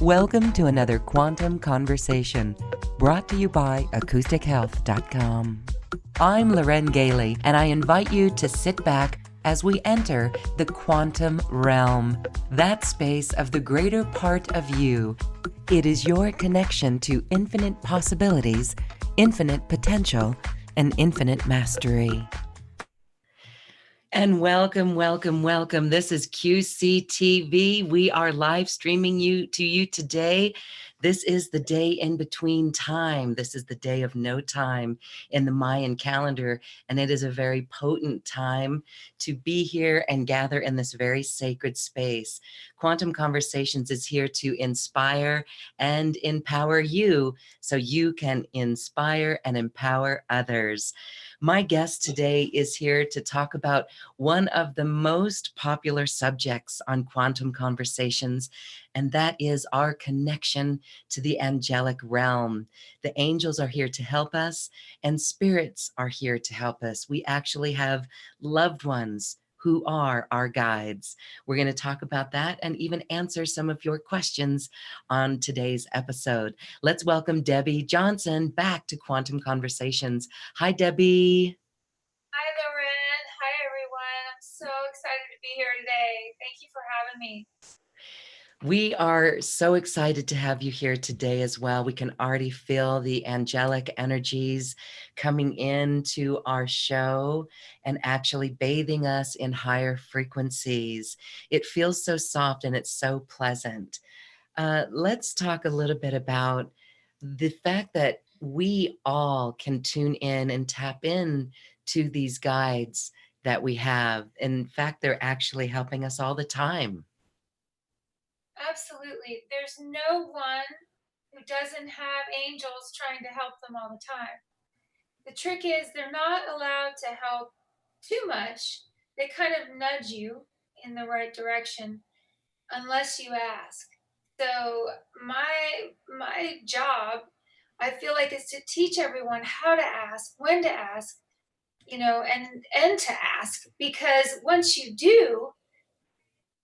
Welcome to another Quantum Conversation, brought to you by AcousticHealth.com. I'm Loren Gailey, and I invite you to sit back as we enter the quantum realm, that space of the greater part of you. It is your connection to infinite possibilities, infinite potential, and infinite mastery. And welcome, welcome, welcome. This is QCTV. We are live streaming to you today. This is the day in between time. This is the day of no time in the Mayan calendar, and it is a very potent time to be here and gather in this very sacred space. Quantum Conversations is here to inspire and empower you so you can inspire and empower others. My guest today is here to talk about one of the most popular subjects on Quantum Conversations, and that is our connection to the angelic realm. The angels are here to help us, and spirits are here to help us. We actually have loved ones who are our guides. We're going to talk about that and even answer some of your questions on today's episode. Let's welcome Debbie Johnson back to Quantum Conversations. Hi, Debbie. Hi, Loren. Hi, everyone. I'm so excited to be here today. Thank you for having me. We are so excited to have you here today as well. We can already feel the angelic energies coming into our show and actually bathing us in higher frequencies. It feels so soft and it's so pleasant. Let's talk a little bit about the fact that we all can tune in and tap in to these guides that we have. In fact, they're actually helping us all the time. Absolutely. There's no one who doesn't have angels trying to help them all the time. The trick is they're not allowed to help too much. They kind of nudge you in the right direction unless you ask. So my job, I feel like, is to teach everyone how to ask, when to ask, and to ask, because once you do,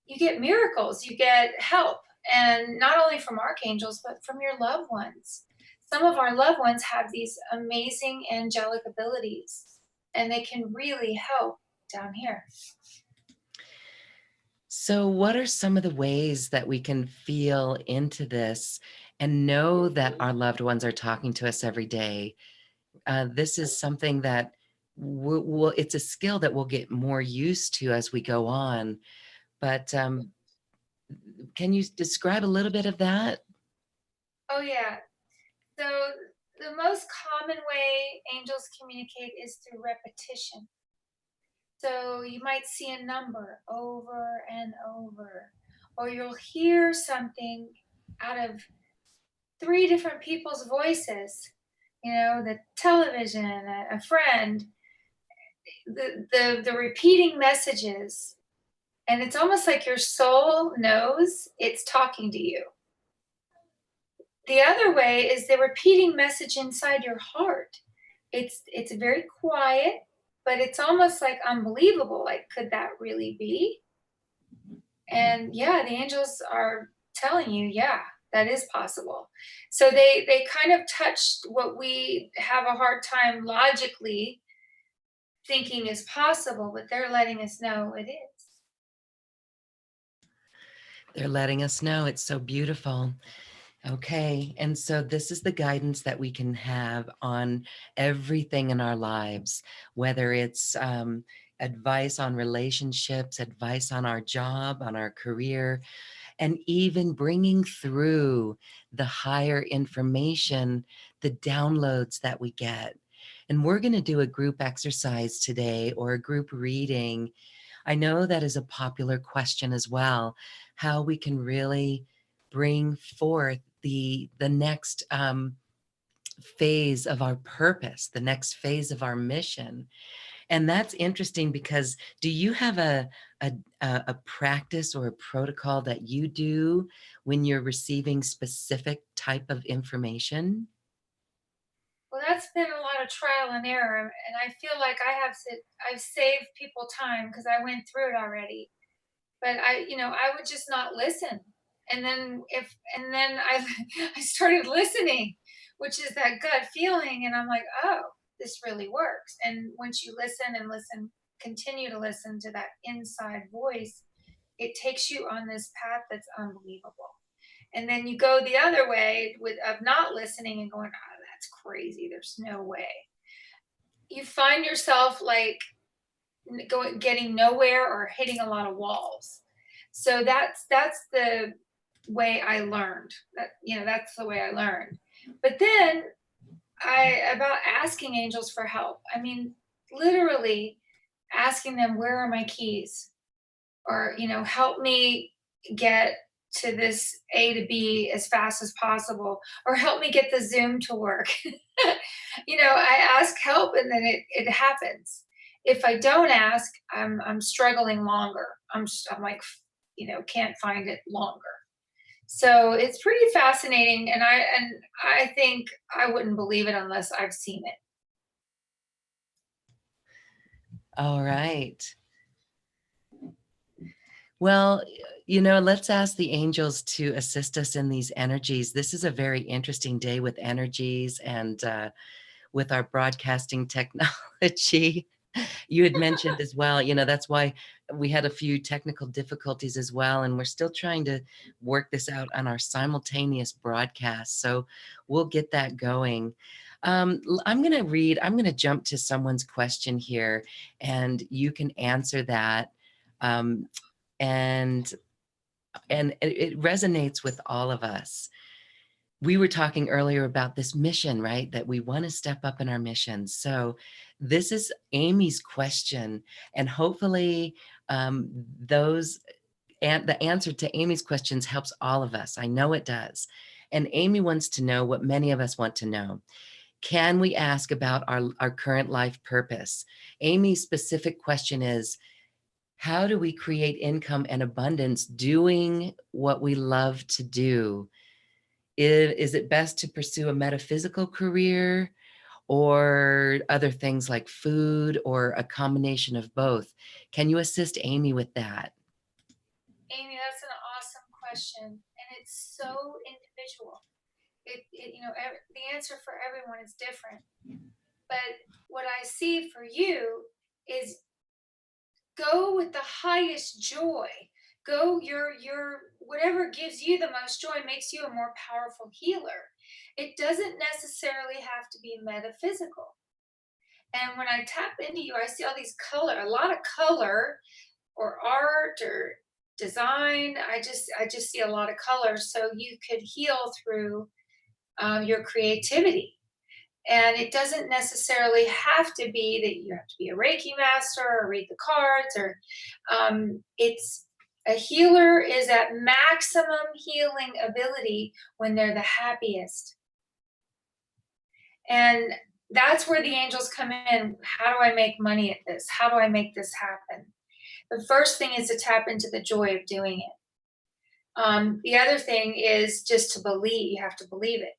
you get miracles, you get help, and not only from archangels, but from your loved ones. Some of our loved ones have these amazing angelic abilities, and they can really help down here. So, what are some of the ways that we can feel into this and know that our loved ones are talking to us every day? This is something that it's a skill that we'll get more used to as we go on. But can you describe a little bit of that? Oh, yeah. So, the most common way angels communicate is through repetition. So, you might see a number over and over, or you'll hear something out of three different people's voices, the television, a friend, the repeating messages. And it's almost like your soul knows it's talking to you. The other way is the repeating message inside your heart. It's very quiet, but it's almost like unbelievable. Like, could that really be? And yeah, the angels are telling you, yeah, that is possible. So they kind of touched what we have a hard time logically thinking is possible, but they're letting us know it is. They're letting us know. It's so beautiful. Okay. And so this is the guidance that we can have on everything in our lives, whether it's advice on relationships, advice on our job, on our career, and even bringing through the higher information, the downloads that we get. And we're going to do a group exercise today or a group reading. I know that is a popular question as well, how we can really bring forth the next phase of our purpose, the next phase of our mission. And that's interesting because do you have a practice or a protocol that you do when you're receiving specific type of information? Well, that's been a lot of trial and error, and I feel like I've saved people time because I went through it already. But I would just not listen. And then I I started listening, which is that gut feeling, and I'm like, oh, this really works. And once you listen and listen, continue to listen to that inside voice, it takes you on this path that's unbelievable. And then you go the other way with of not listening and going, oh, that's crazy, there's no way. You find yourself like going getting nowhere or hitting a lot of walls. So that's the way I learned. That's the way I learned. But then I about asking angels for help. I mean, literally asking them, where are my keys? Or, help me get to this A to B as fast as possible, or help me get the Zoom to work. I ask help and then it happens. If I don't ask, I'm struggling longer. I'm like, can't find it longer. So it's pretty fascinating, and I think I wouldn't believe it unless I've seen it. All right. Well, let's ask the angels to assist us in these energies. This is a very interesting day with energies and with our broadcasting technology. You had mentioned as well, that's why we had a few technical difficulties as well. And we're still trying to work this out on our simultaneous broadcast. So we'll get that going. I'm going to jump to someone's question here, and you can answer that. Um, and it resonates with all of us. We were talking earlier about this mission, right? That we want to step up in our mission. So this is Amy's question, and hopefully those and the answer to Amy's questions helps all of us. I know it does. And Amy wants to know what many of us want to know. Can we ask about our current life purpose? Amy's specific question is, how do we create income and abundance doing what we love to do? Is it best to pursue a metaphysical career or other things like food or a combination of both? Can you assist Amy with that? Amy, that's an awesome question, and it's so individual. The answer for everyone is different. But what I see for you is go with the highest joy. Go your whatever gives you the most joy makes you a more powerful healer. It doesn't necessarily have to be metaphysical. And when I tap into you, I see all these a lot of color or art or design. I just see a lot of color. So you could heal through your creativity. And it doesn't necessarily have to be that you have to be a Reiki master or read the cards, or it's a healer is at maximum healing ability when they're the happiest. And that's where the angels come in. How do I make money at this? How do I make this happen? The first thing is to tap into the joy of doing it. The other thing is just to believe. You have to believe it.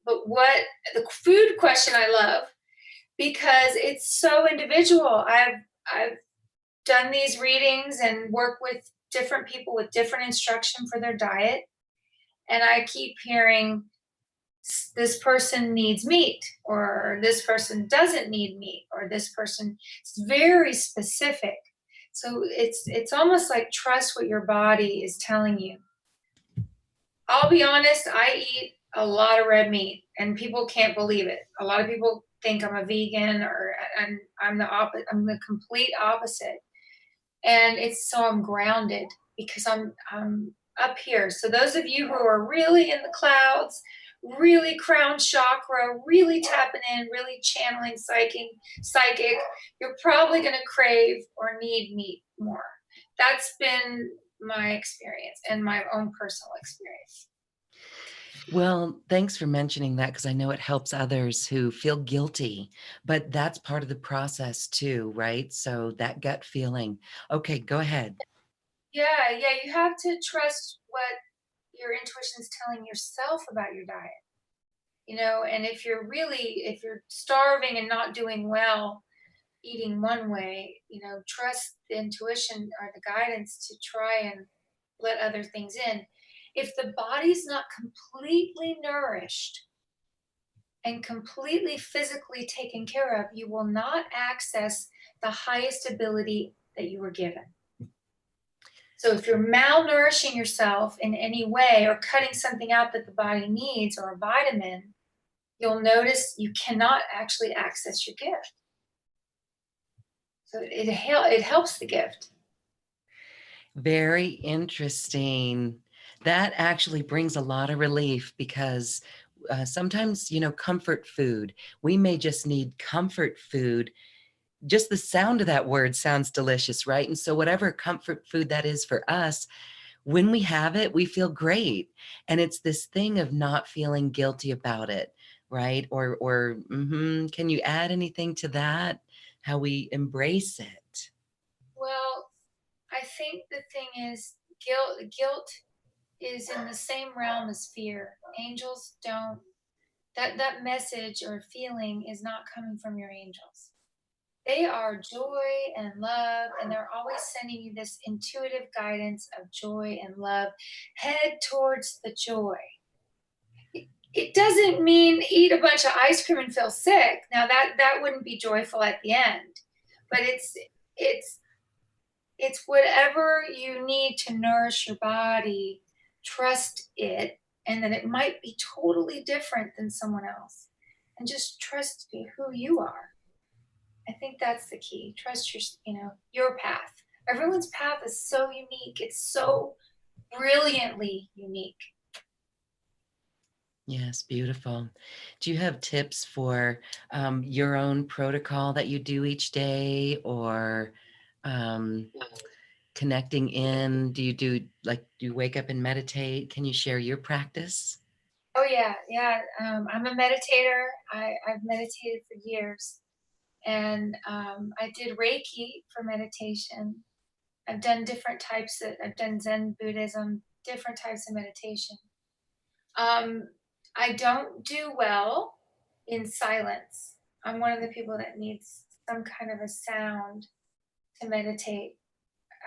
But what the food question I love because it's so individual. I've done these readings and work with different people with different instruction for their diet, and I keep hearing this person needs meat, or this person doesn't need meat, or this person. It's very specific. So it's almost like trust what your body is telling you. I'll be honest, I eat a lot of red meat and people can't believe it. A lot of people think I'm a vegan or and I'm the complete opposite. And it's so I'm grounded because I'm up here. So those of you who are really in the clouds, really crown chakra, really tapping in, really channeling psychic, you're probably going to crave or need meat more. That's been my experience and my own personal experience. Well, thanks for mentioning that because I know it helps others who feel guilty, but that's part of the process too, right? So that gut feeling. Okay, go ahead. Yeah, you have to trust what your intuition is telling yourself about your diet. And if you're starving and not doing well, eating one way, trust the intuition or the guidance to try and let other things in. If the body's not completely nourished and completely physically taken care of, you will not access the highest ability that you were given. So if you're malnourishing yourself in any way or cutting something out that the body needs or a vitamin, you'll notice you cannot actually access your gift. So it helps the gift. Very interesting. That actually brings a lot of relief because sometimes, comfort food, we may just need comfort food. Just the sound of that word sounds delicious, right? And so, whatever comfort food that is for us, when we have it, we feel great. And it's this thing of not feeling guilty about it, right? Can you add anything to that? How we embrace it? Well, I think the thing is guilt is in the same realm as fear. Angels don't that message or feeling is not coming from your angels. They are joy and love, and they're always sending you this intuitive guidance of joy and love. Head towards the joy. It doesn't mean eat a bunch of ice cream and feel sick. Now that wouldn't be joyful at the end. But it's it's whatever you need to nourish your body. Trust it, and that it might be totally different than someone else. And just trust who you are. I think that's the key. Trust your path. Everyone's path is so unique. It's so brilliantly unique. Yes, beautiful. Do you have tips for your own protocol that you do each day or um, connecting in? Do you wake up and meditate? Can you share your practice? Oh yeah, yeah. I'm a meditator. I've meditated for years, and I did Reiki for meditation. I've done Zen Buddhism, different types of meditation. Um, I don't do well in silence. I'm one of the people that needs some kind of a sound to meditate,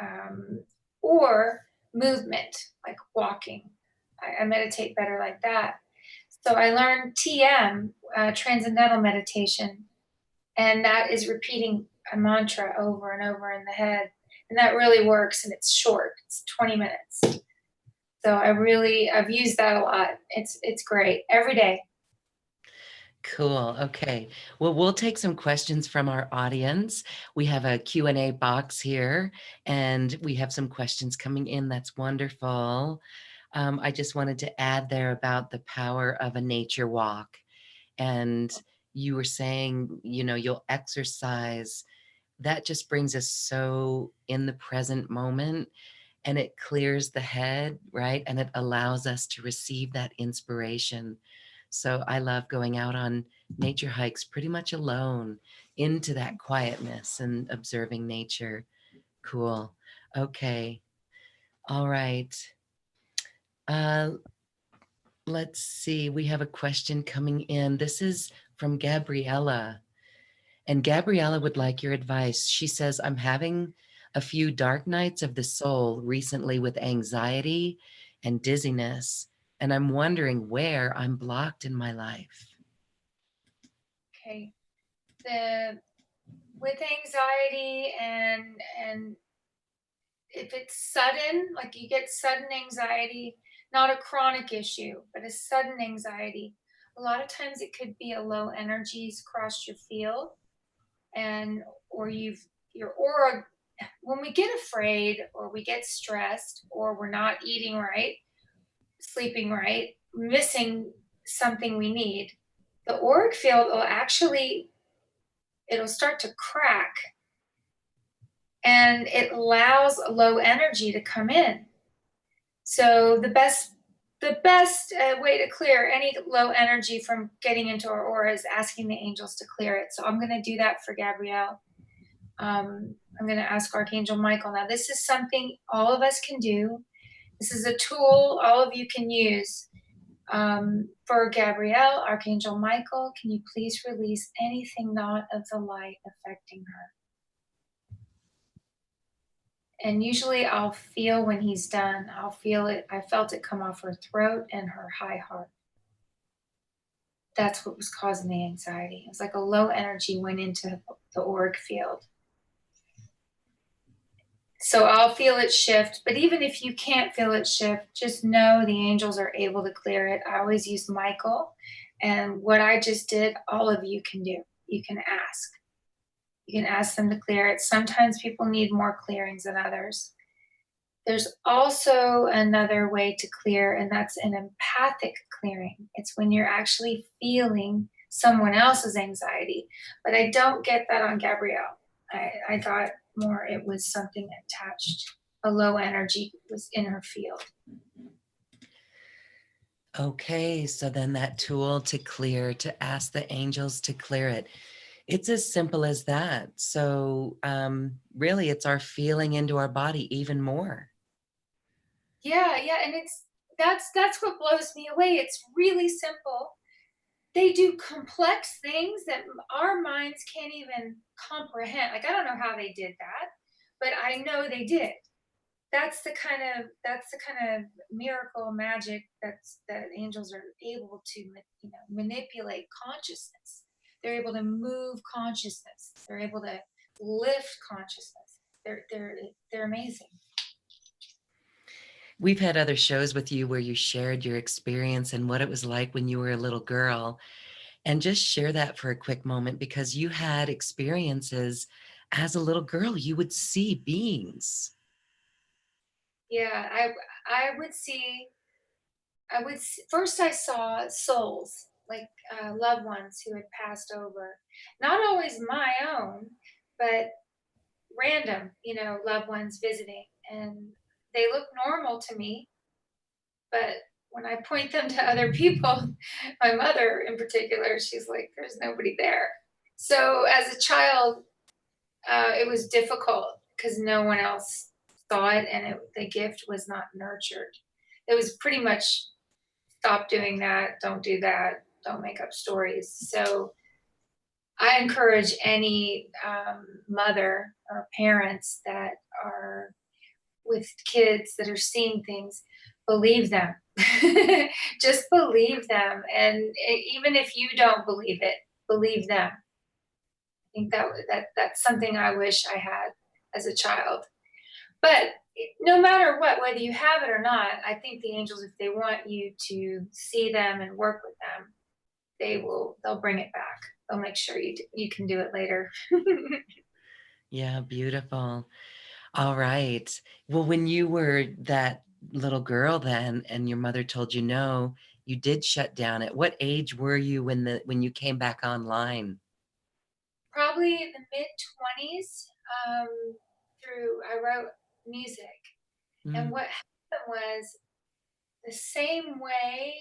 um, or movement, like walking. I meditate better like that. So I learned TM, Transcendental Meditation, and that is repeating a mantra over and over in the head. And that really works, and it's short. It's 20 minutes. So I've used that a lot. It's great every day. Cool. Okay. Well, we'll take some questions from our audience. We have a Q&A box here, and we have some questions coming in. That's wonderful. I just wanted to add there about the power of a nature walk. And you were saying, you'll exercise. That just brings us so in the present moment, and it clears the head, right? And it allows us to receive that inspiration. So I love going out on nature hikes pretty much alone into that quietness and observing nature. Cool. Okay. All right. Uh, let's see. We have a question coming in. This is from Gabriella. And Gabriella would like your advice. She says, I'm having a few dark nights of the soul recently with anxiety and dizziness, and I'm wondering where I'm blocked in my life. Okay. The With anxiety and if it's sudden, like you get sudden anxiety, not a chronic issue, but a sudden anxiety, a lot of times it could be a low energies crossed your field, and or your aura. When we get afraid or we get stressed or we're not eating right, sleeping right, missing something we need, the auric field will actually, it'll start to crack, and it allows low energy to come in. So the best way to clear any low energy from getting into our aura is asking the angels to clear it. So I'm going to do that for Gabrielle. I'm going to ask Archangel Michael. Now, this is something all of us can do. This is a tool all of you can use. For Gabrielle, Archangel Michael, can you please release anything not of the light affecting her? And usually I'll feel when he's done, I'll feel it. I felt it come off her throat and her high heart. That's what was causing the anxiety. It was like a low energy went into the auric field. So I'll feel it shift. But even if you can't feel it shift, just know the angels are able to clear it. I always use Michael. And what I just did, all of you can do. You can ask. You can ask them to clear it. Sometimes people need more clearings than others. There's also another way to clear, and that's an empathic clearing. It's when you're actually feeling someone else's anxiety. But I don't get that on Gabrielle. I thought more it was something attached, a low energy was in her field. Okay, so then that tool to clear, to ask the angels to clear it, it's as simple as that. So really, it's our feeling into our body even more. Yeah, yeah, and that's what blows me away. It's really simple. They do complex things that our minds can't even comprehend. Like I don't know how they did that, but I know they did. That's the kind of miracle magic that angels are able to manipulate consciousness. They're able to move consciousness. They're able to lift consciousness. They're amazing. We've had other shows with you where you shared your experience and what it was like when you were a little girl. And just share that for a quick moment because you had experiences as a little girl. You would see beings. Yeah, first I saw souls, like loved ones who had passed over. Not always my own, but random, loved ones visiting. And they look normal to me, but when I point them to other people, my mother in particular, she's like, there's nobody there. So as a child, it was difficult because no one else saw it, and the gift was not nurtured. It was pretty much stop doing that, don't do that, don't make up stories. So I encourage any mother or parents that are with kids that are seeing things, believe them. Just believe them. And even if you don't believe it, believe them. I think that's something I wish I had as a child. But no matter what, whether you have it or not, I think the angels, if they want you to see them and work with them, they'll bring it back. They'll make sure you can do it later. Yeah, beautiful. All right. Well, when you were that little girl then and your mother told you no, you did shut down. At what age were you when you came back online? Probably in the mid 20s. Um, through I wrote music, and Mm, what happened was the same way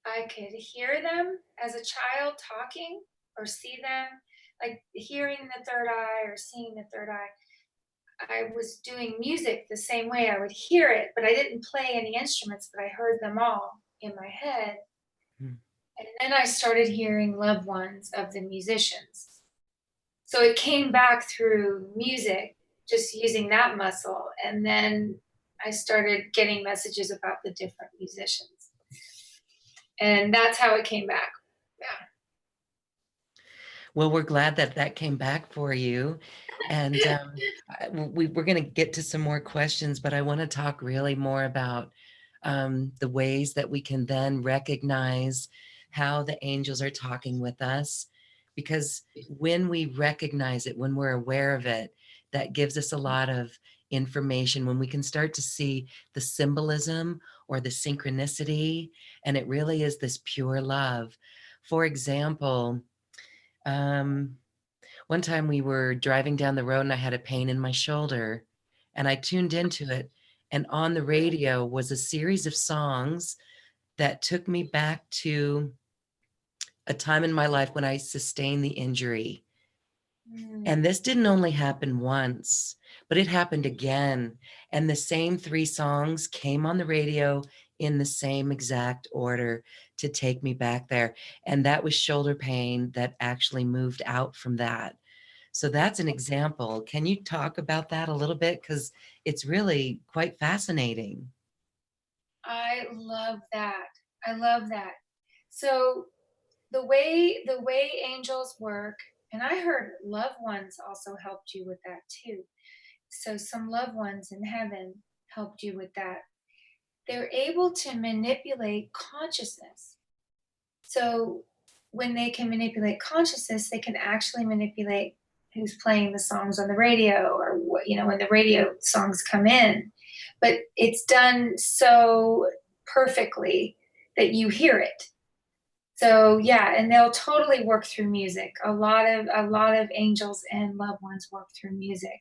I could hear them as a child talking or see them, like hearing the third eye or seeing the third eye. I was doing music the same way. I would hear it, but I didn't play any instruments, but I heard them all in my head. mm. And then I started hearing loved ones of the musicians. So it came back through music, just using that muscle. And then I started getting messages about the different musicians. And that's how it came back. Yeah. Well, we're glad that that came back for you. And we're going to get to some more questions, but I want to talk really more about the ways that we can then recognize how the angels are talking with us. Because when we recognize it, when we're aware of it, that gives us a lot of information when we can start to see the symbolism or the synchronicity. And it really is this pure love. For example, um, one time we were driving down the road and I had a pain in my shoulder and I tuned into it. And on the radio was a series of songs that took me back to a time in my life when I sustained the injury. And Mm. this didn't only happen once, but it happened again. And the same three songs came on the radio in the same exact order to take me back there. And that was shoulder pain that actually moved out from that. So that's an example. Can you talk about that a little bit? Because it's really quite fascinating. I love that. I love that. So the way angels work, and I heard loved ones also helped you with that too. So some loved ones in heaven helped you with that. They're able to manipulate consciousness. So when they can manipulate consciousness, they can actually manipulate who's playing the songs on the radio, or what, when the radio songs come in. But it's done so perfectly that you hear it. So yeah, and they'll totally work through music. A lot of angels and loved ones work through music.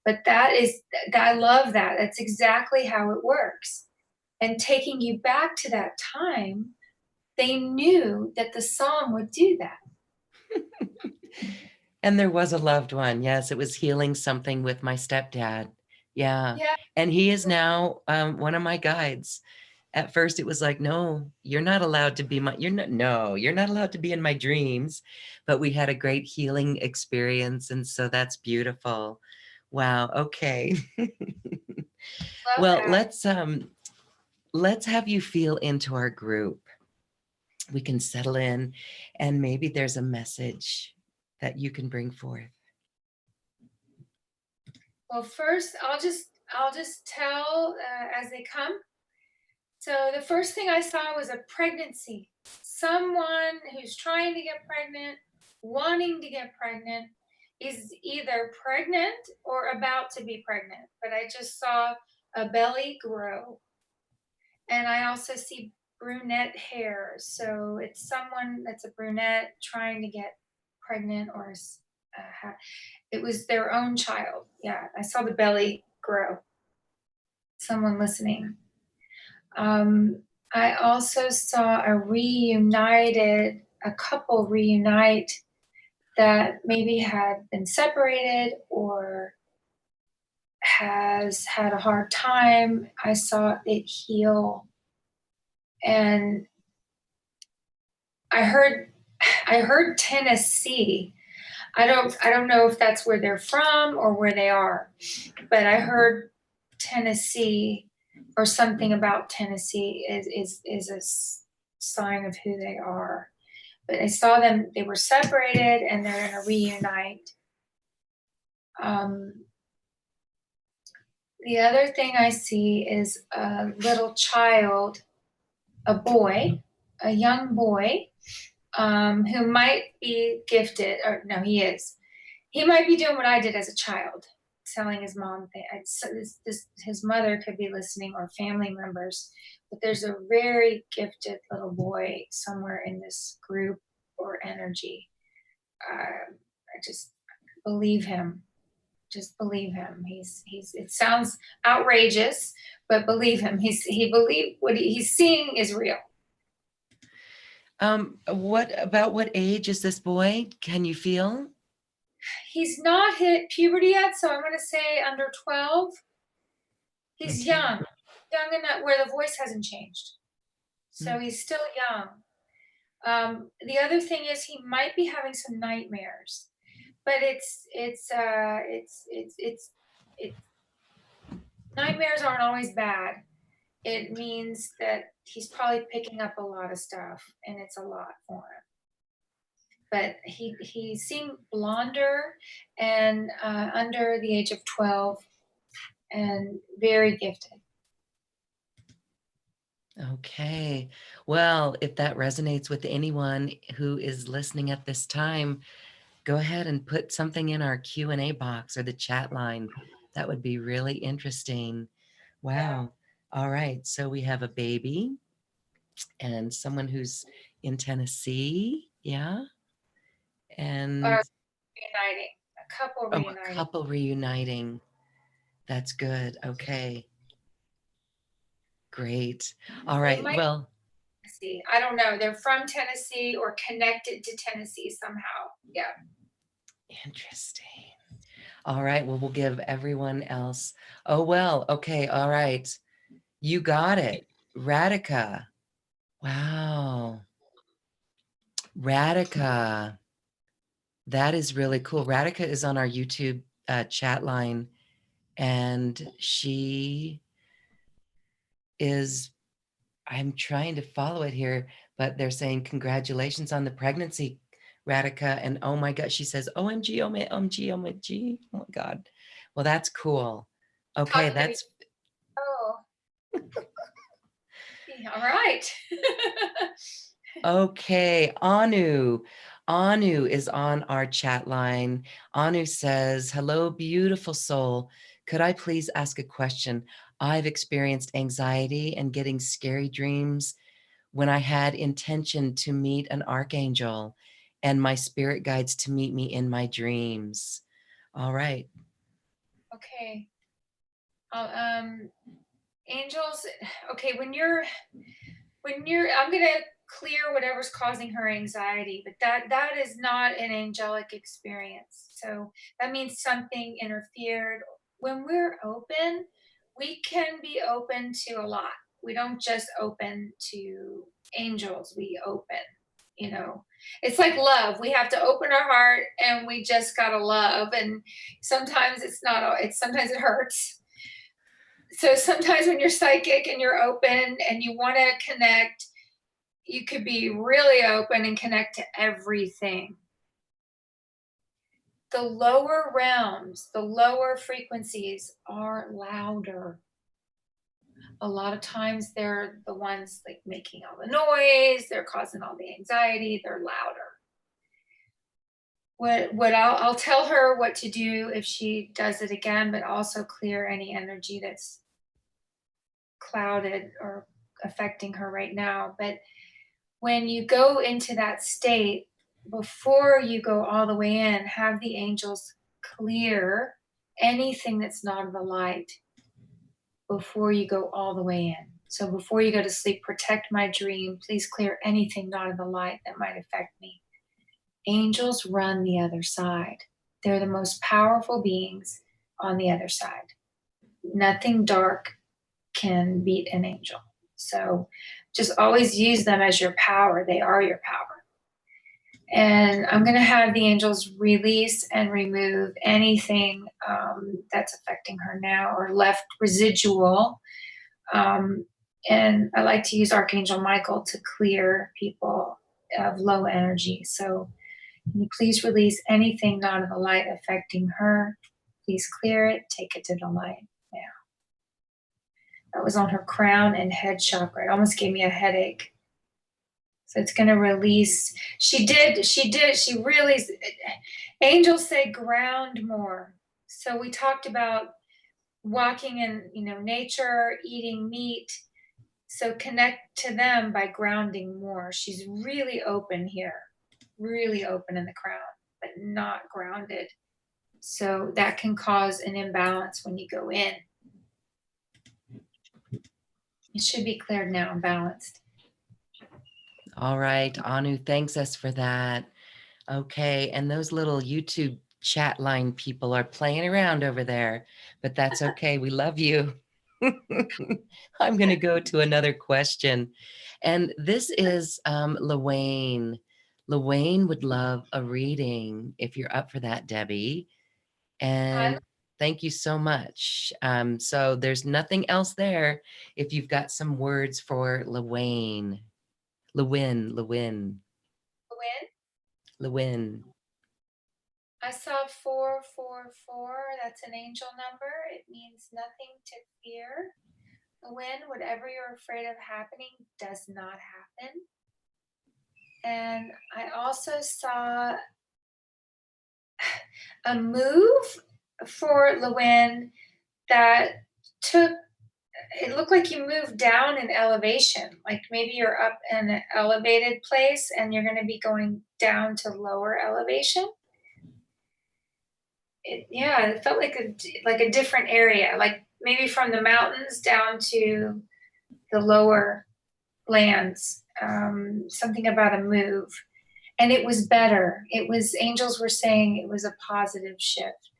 But I love that. That's exactly how it works. And taking you back to that time, they knew that the song would do that. And there was a loved one. Yes, it was healing something with my stepdad. Yeah. Yeah. And he is now one of my guides. At first, it was like, no, you're not allowed to be my, you're not, no, you're not allowed to be in my dreams. But we had a great healing experience. And so that's beautiful. Wow. Okay. Love Well, that. let's have you feel into our group. We can settle in, and maybe there's a message that you can bring forth. Well, first, I'll just tell as they come. So the first thing I saw was a pregnancy. Someone who's trying to get pregnant, wanting to get pregnant, is either pregnant or about to be pregnant. But I just saw a belly grow. And I also see brunette hair. So it's someone that's a brunette trying to get pregnant, or it was their own child. Yeah, I saw the belly grow. Someone listening. Um, I also saw a couple reunite that maybe had been separated or has had a hard time. I saw it heal. And I heard I heard Tennessee. I don't know if that's where they're from or where they are, but I heard Tennessee, or something about Tennessee is a sign of who they are. But I saw them; they were separated and they're going to reunite. Um, the other thing I see is a little child, a boy, a young boy, who might be gifted, or no, he is. He might be doing what I did as a child, telling his mom things. So his mother could be listening, or family members. But there's a very gifted little boy somewhere in this group or energy. I just believe him. Just believe him. He's. It sounds outrageous, but believe him. He believe what he's seeing is real. What age is this boy? Can you feel? He's not hit puberty yet, so I'm going to say under 12. He's Okay. young enough where the voice hasn't changed. So Mm. he's still young. The other thing is he might be having some nightmares, but it's nightmares aren't always bad. It means that he's probably picking up a lot of stuff, and it's a lot for him. But he seemed blonder and under the age of 12, and very gifted. Okay. Well, if that resonates with anyone who is listening at this time, go ahead and put something in our Q&A box or the chat line. That would be really interesting. Yeah. Wow. All right. So we have a baby and someone who's in Tennessee. Yeah. And Reuniting. A couple oh, a reuniting. couple reuniting. That's good. Okay. Great. All They right. might Well, see. I don't know. They're from Tennessee or connected to Tennessee somehow. Yeah. interesting. All right. Well, we'll give everyone else. Oh, well. Okay. All right. You got it. Radica. Wow. Radica. That is really cool. Radhika is on our YouTube chat line, and she is, I'm trying to follow it here, but they're saying congratulations on the pregnancy, Radhika. And oh my God, she says, OMG, OMG, OMG. Oh my God. Well, that's cool. Okay, Talking to me. that's Oh, yeah, all right. okay. Anu. Anu is on our chat line. Anu says, hello, beautiful soul. Could I please ask a question? I've experienced anxiety and getting scary dreams when I had intention to meet an archangel and my spirit guides to meet me in my dreams. All right. Okay. Um, angels. Okay, when you're I'm going to clear whatever's causing her anxiety, but that is not an angelic experience. So that means something interfered. When we're open, we can be open to a lot. We don't just open to angels, we open, you know. It's like love. We have to open our heart and we just got to love, and sometimes it's not, it's sometimes it hurts. So sometimes when you're psychic and you're open and you want to connect, you could be really open and connect to everything. The lower realms, the lower frequencies are louder. A lot of times they're the ones like making all the noise, they're causing all the anxiety, they're louder. What I'll tell her what to do if she does it again, but also clear any energy that's clouded or affecting her right now. But when you go into that state, before you go all the way in, have the angels clear anything that's not of the light before you go all the way in. So before you go to sleep, protect my dream. Please clear anything not of the light that might affect me. Angels run the other side. They're the most powerful beings on the other side. Nothing dark can beat an angel. So just always use them as your power. They are your power. And I'm going to have the angels release and remove anything that's affecting her now or left residual. And I like to use Archangel Michael to clear people of low energy. So can you please release anything not in the light affecting her? Please clear it, take it to the light now. That was on her crown and head chakra. It almost gave me a headache. So it's going to release. She really, angels say ground more. So we talked about walking in, nature, eating meat. So connect to them by grounding more. She's really open here, really open in the crown, but not grounded. So that can cause an imbalance when you go in. It should be cleared now and balanced. All right. Anu thanks us for that. Okay. And those little YouTube chat line people are playing around over there, but that's okay. We love you. I'm going to go to another question. And this is Lawayne. Lawayne would love a reading if you're up for that, Debbie. And thank you so much. So there's nothing else there if you've got some words for Lawayne. Lewin, Lewin, When Lewin. I saw 444, that's an angel number. It means nothing to fear. When whatever you're afraid of happening does not happen. And I also saw a move for Lewin that took, it looked like you moved down in elevation. Like maybe you're up in an elevated place and you're going to be going down to lower elevation. It felt like a different area, like maybe from the mountains down to the lower lands. Something about a move, and it was better. It was, angels were saying it was a positive shift.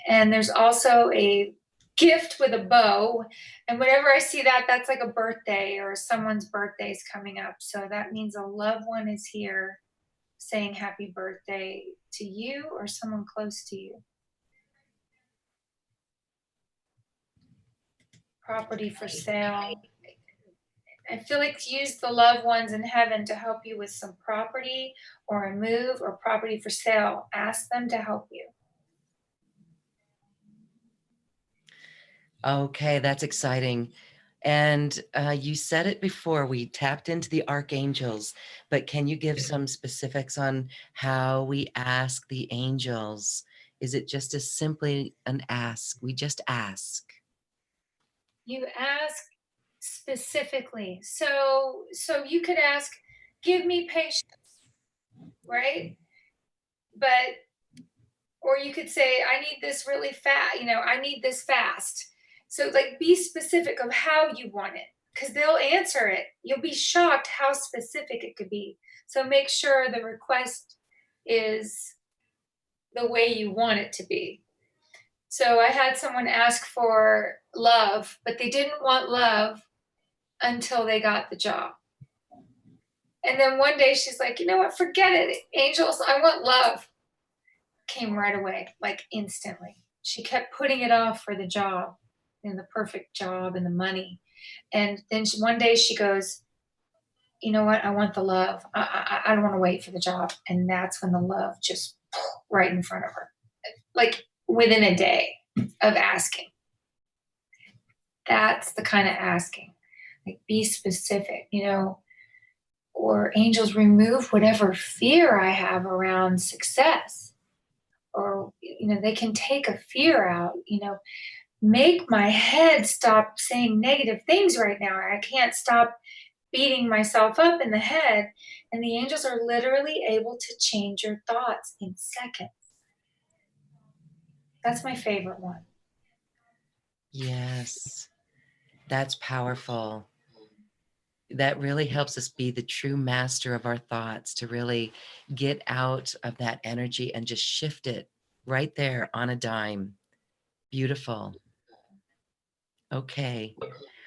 And there's also a gift with a bow, and whenever I see that, that's like a birthday or someone's birthday is coming up. So that means a loved one is here saying happy birthday to you or someone close to you. Property for sale. I feel like use the loved ones in heaven to help you with some property or a move or property for sale. Ask them to help you. Okay, that's exciting. And you said it before, we tapped into the archangels, but can you give some specifics on how we ask the angels? Is it just as simply an ask? We just ask. You ask specifically. So you could ask, give me patience, right? But or you could say, I need this really fast, I need this fast. So like be specific of how you want it because they'll answer it. You'll be shocked how specific it could be. So make sure the request is the way you want it to be. So I had someone ask for love, but they didn't want love until they got the job. And then one day she's like, you know what, forget it. Angels, I want love. Came right away, like instantly. She kept putting it off for the job and the perfect job and the money. And then one day she goes, you know what? I want the love. I don't want to wait for the job. And that's when the love just right in front of her, like within a day of asking. That's the kind of asking. Like be specific, or angels remove whatever fear I have around success. Or, they can take a fear out, make my head stop saying negative things right now. I can't stop beating myself up in the head. And the angels are literally able to change your thoughts in seconds. That's my favorite one. Yes, that's powerful. That really helps us be the true master of our thoughts, to really get out of that energy and just shift it right there on a dime. Beautiful. Okay.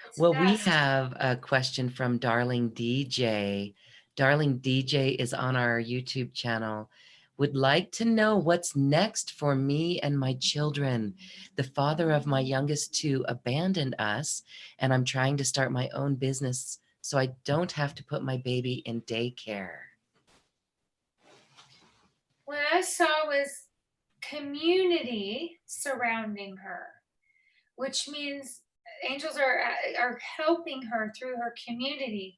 It's Well, we fast. have a question from Darling DJ. Darling DJ is on our YouTube channel. Would like to know what's next for me and my children. The father of my youngest two abandoned us, and I'm trying to start my own business so I don't have to put my baby in daycare. What I saw was community surrounding her, which means angels are helping her through her community.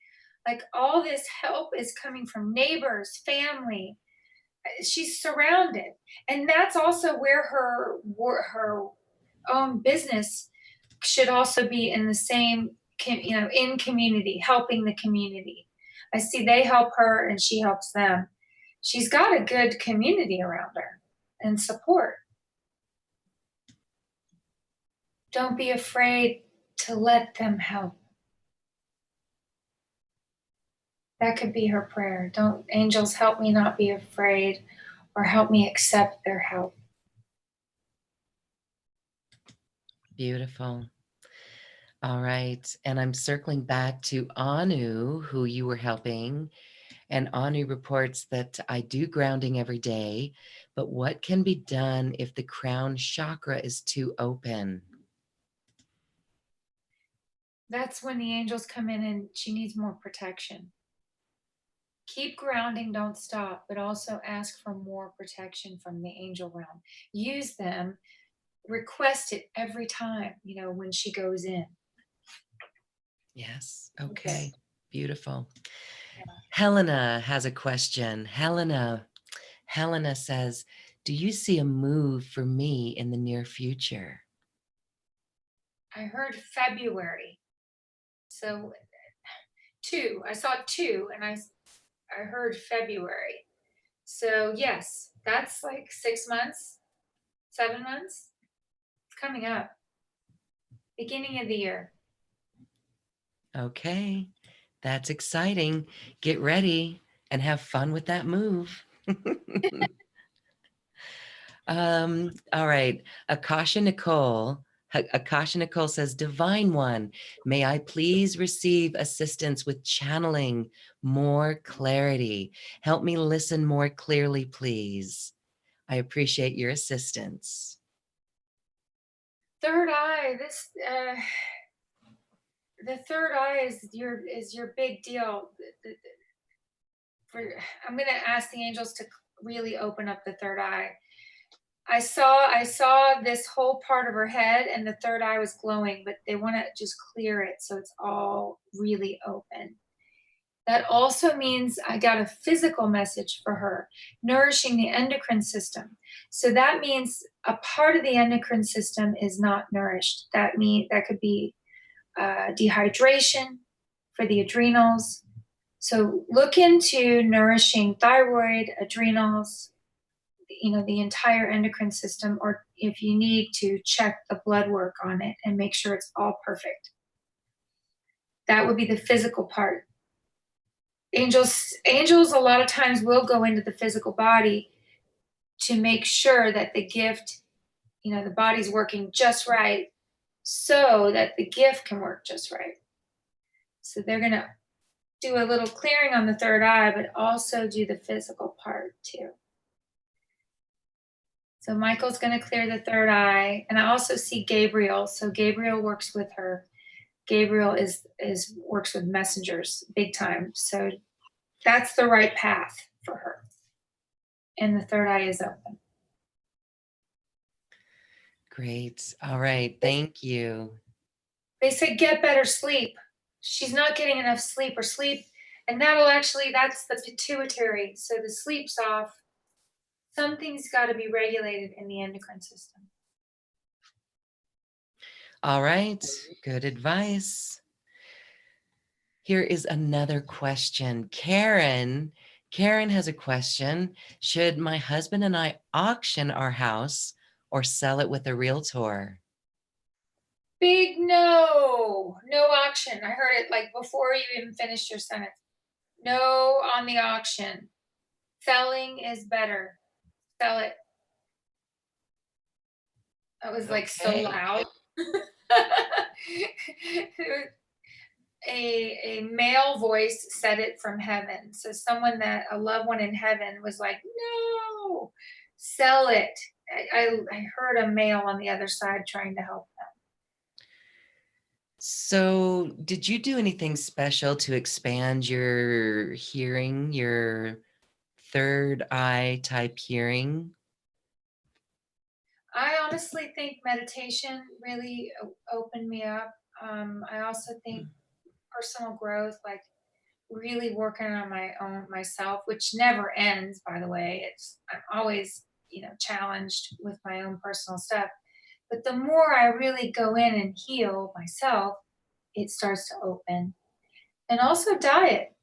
Like all this help is coming from neighbors, family. She's surrounded, and that's also where her own business should also be in the same, in community, helping the community. I see they help her and she helps them. She's got a good community around her and support. Don't be afraid to let them help. That could be her prayer. Don't, angels, help me not be afraid, or help me accept their help. Beautiful. All right. And I'm circling back to Anu, who you were helping. And Anu reports that I do grounding every day, but what can be done if the crown chakra is too open? That's when the angels come in and she needs more protection. Keep grounding, don't stop, but also ask for more protection from the angel realm. Use them, request it every time, when she goes in. Yes. Okay. Beautiful. Helena has a question. Helena says, do you see a move for me in the near future? I heard February. So two. I saw two and I heard February. So yes, that's like 6 months, 7 months. It's coming up. Beginning of the year. Okay. That's exciting. Get ready and have fun with that move. All right. Akasha Nicole Akasha Nicole says, Divine One, may I please receive assistance with channeling more clarity. Help me listen more clearly, please. I appreciate your assistance. Third eye, the third eye is your big deal. For I'm going to ask the angels to really open up the third eye. I saw this whole part of her head and the third eye was glowing, but they want to just clear it so it's all really open. That also means I got a physical message for her, nourishing the endocrine system. So that means a part of the endocrine system is not nourished. That could be dehydration for the adrenals. So look into nourishing thyroid, adrenals, the entire endocrine system, or if you need to check the blood work on it and make sure it's all perfect. That would be the physical part. Angels a lot of times will go into the physical body to make sure that the gift, the body's working just right so that the gift can work just right. So they're going to do a little clearing on the third eye, but also do the physical part too. So Michael's going to clear the third eye. And I also see Gabriel. So Gabriel works with her. Gabriel works with messengers big time. So that's the right path for her. And the third eye is open. Great. All right. Thank you. They say get better sleep. She's not getting enough sleep or sleep. And that's the pituitary. So the sleep's off. Something's got to be regulated in the endocrine system. All right. Good advice. Here is another question. Karen has a question. Should my husband and I auction our house or sell it with a realtor? Big no. No auction. I heard it like before you even finished your sentence. No on the auction. Selling is better. Sell it. That was like so loud. a male voice said it from heaven. So a loved one in heaven was like, no, sell it. I heard a male on the other side trying to help them. So did you do anything special to expand your hearing, your third eye type hearing? I honestly think meditation really opened me up. I also think personal growth, like really working on myself, which never ends, by the way. I'm always, challenged with my own personal stuff. But the more I really go in and heal myself, it starts to open. And also diet,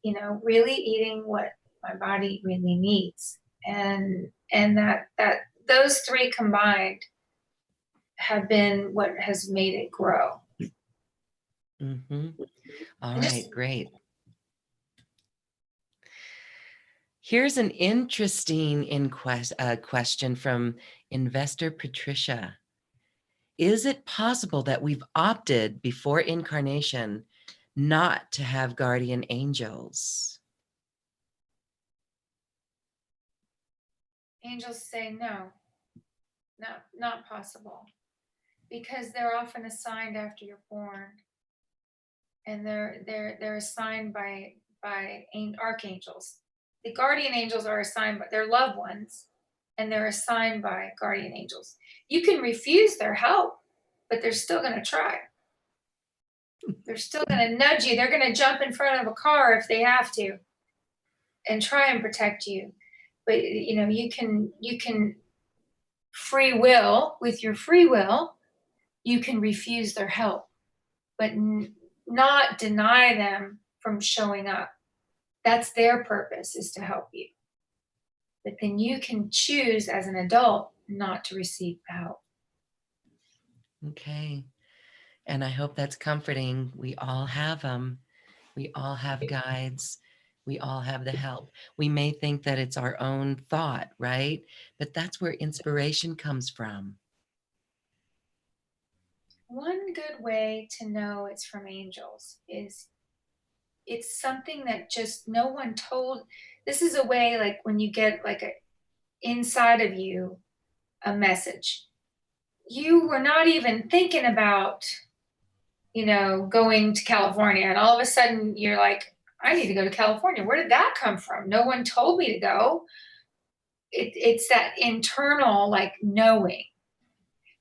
really eating what my body really needs. And that those three combined have been what has made it grow. Mm-hmm. All right, great. Here's an interesting question from investor Patricia. Is it possible that we've opted before incarnation not to have guardian angels? Angels say no, not possible, because they're often assigned after you're born, and they're assigned by archangels. The guardian angels are assigned by their loved ones, and they're assigned by guardian angels. You can refuse their help, but they're still going to try. They're still going to nudge you. They're going to jump in front of a car if they have to and try and protect you. But you can free will, with your free will, you can refuse their help, but not deny them from showing up. That's their purpose, is to help you. But then you can choose as an adult not to receive the help. Okay. And I hope that's comforting. We all have them. We all have guides. We all have the help. We may think that it's our own thought, right? But that's where inspiration comes from. One good way to know it's from angels is it's something that just no one told. This is a way like when you get like a inside of you a message. You were not even thinking about, going to California and all of a sudden you're like, I need to go to California. Where did that come from? No one told me to go. It's that internal like knowing,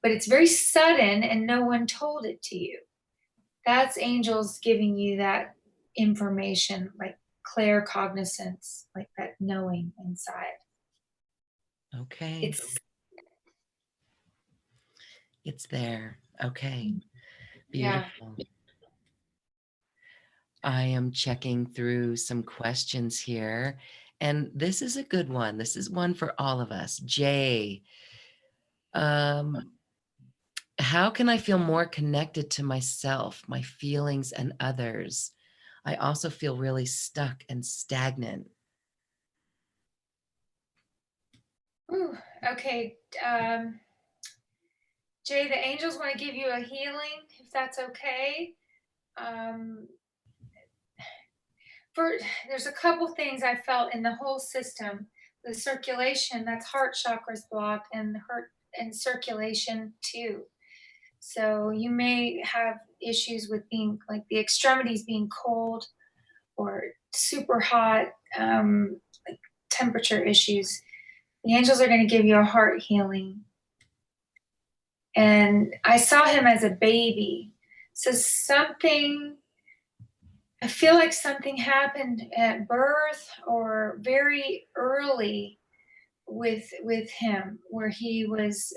but it's very sudden and no one told it to you. That's angels giving you that information, like claircognizance, like that knowing inside. Okay. It's It's there. Okay. yeah. Beautiful. I am checking through some questions here, and this is a good one. This is one for all of us. Jay, um, how can I feel more connected to myself, my feelings, and others? I also feel really stuck and stagnant. Ooh, okay. Jay, the angels want to give you a healing, if that's okay. Um, for there's a couple things I felt in the whole system. The circulation, that's heart chakras blocked, and heart and circulation too. So you may have issues with being like the extremities being cold or super hot, like temperature issues. The angels are going to give you a heart healing. And I saw him as a baby. So I feel like something happened at birth or very early with him where he was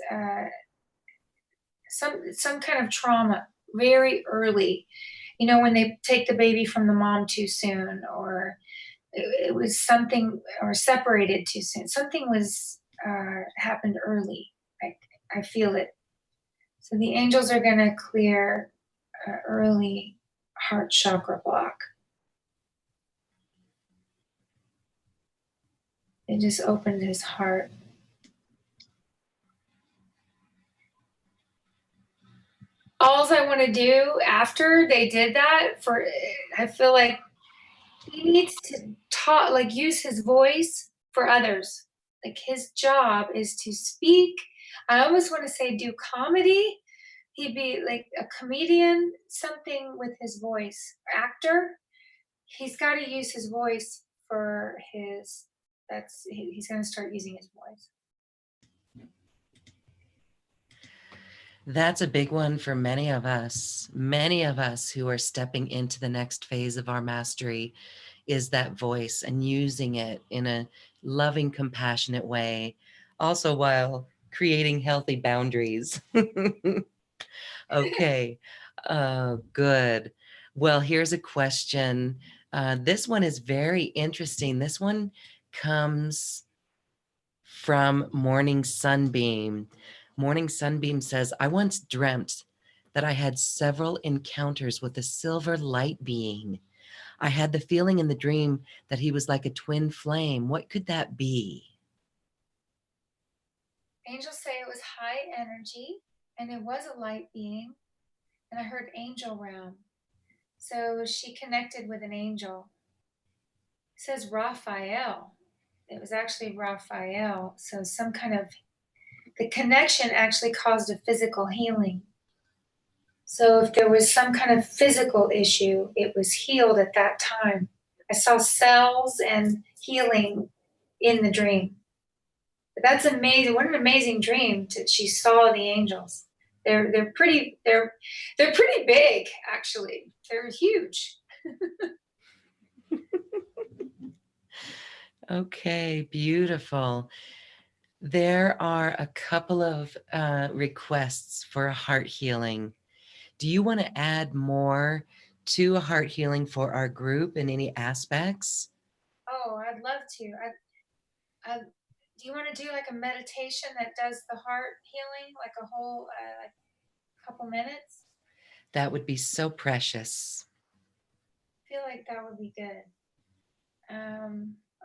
some kind of trauma very early. When they take the baby from the mom too soon, or it was something, or separated too soon. Something was happened early. I feel it. So the angels are going to clear early heart chakra block. It just opened his heart. All I want to do after they did that, I feel like he needs to talk, like use his voice for others. Like his job is to speak. I almost want to say do comedy. He'd be like a comedian, something with his voice. Actor. He's got to use his voice for his. He's going to start using his voice. That's a big one for many of us who are stepping into the next phase of our mastery is that voice and using it in a loving, compassionate way, also while creating healthy boundaries. Okay, good. Well, here's a question. This one is very interesting. This one comes from Morning Sunbeam. Morning Sunbeam says, I once dreamt that I had several encounters with a silver light being. I had the feeling in the dream that he was like a twin flame. What could that be? Angels say it was high energy and it was a light being. And I heard angel realm. So she connected with an angel. It says Raphael. It was actually Raphael. So the connection actually caused a physical healing. So if there was some kind of physical issue, it was healed at that time. I saw cells and healing in the dream. But that's amazing. What an amazing dream that she saw the angels. They're pretty big actually. They're huge. Okay, beautiful. There are a couple of requests for a heart healing. Do you want to add more to a heart healing for our group in any aspects? Oh, I'd love to. Do you want to do like a meditation that does the heart healing, like a whole like couple minutes? That would be so precious. I feel like that would be good.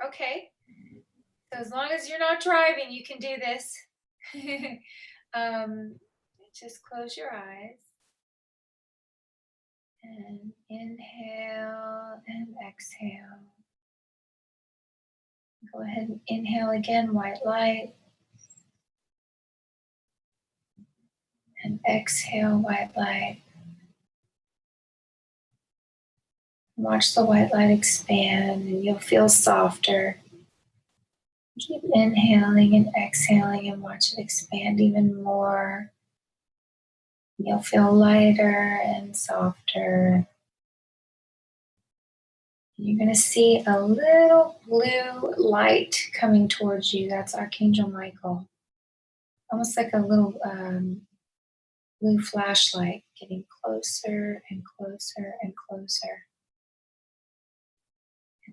Okay. So as long as you're not driving, you can do this. um, just close your eyes. And inhale and exhale. Go ahead and inhale again, white light. And exhale, white light. Watch the white light expand and you'll feel softer. Keep inhaling and exhaling and watch it expand even more. You'll feel lighter and softer. You're going to see a little blue light coming towards you. That's Archangel Michael. Almost like a little blue flashlight getting closer and closer and closer.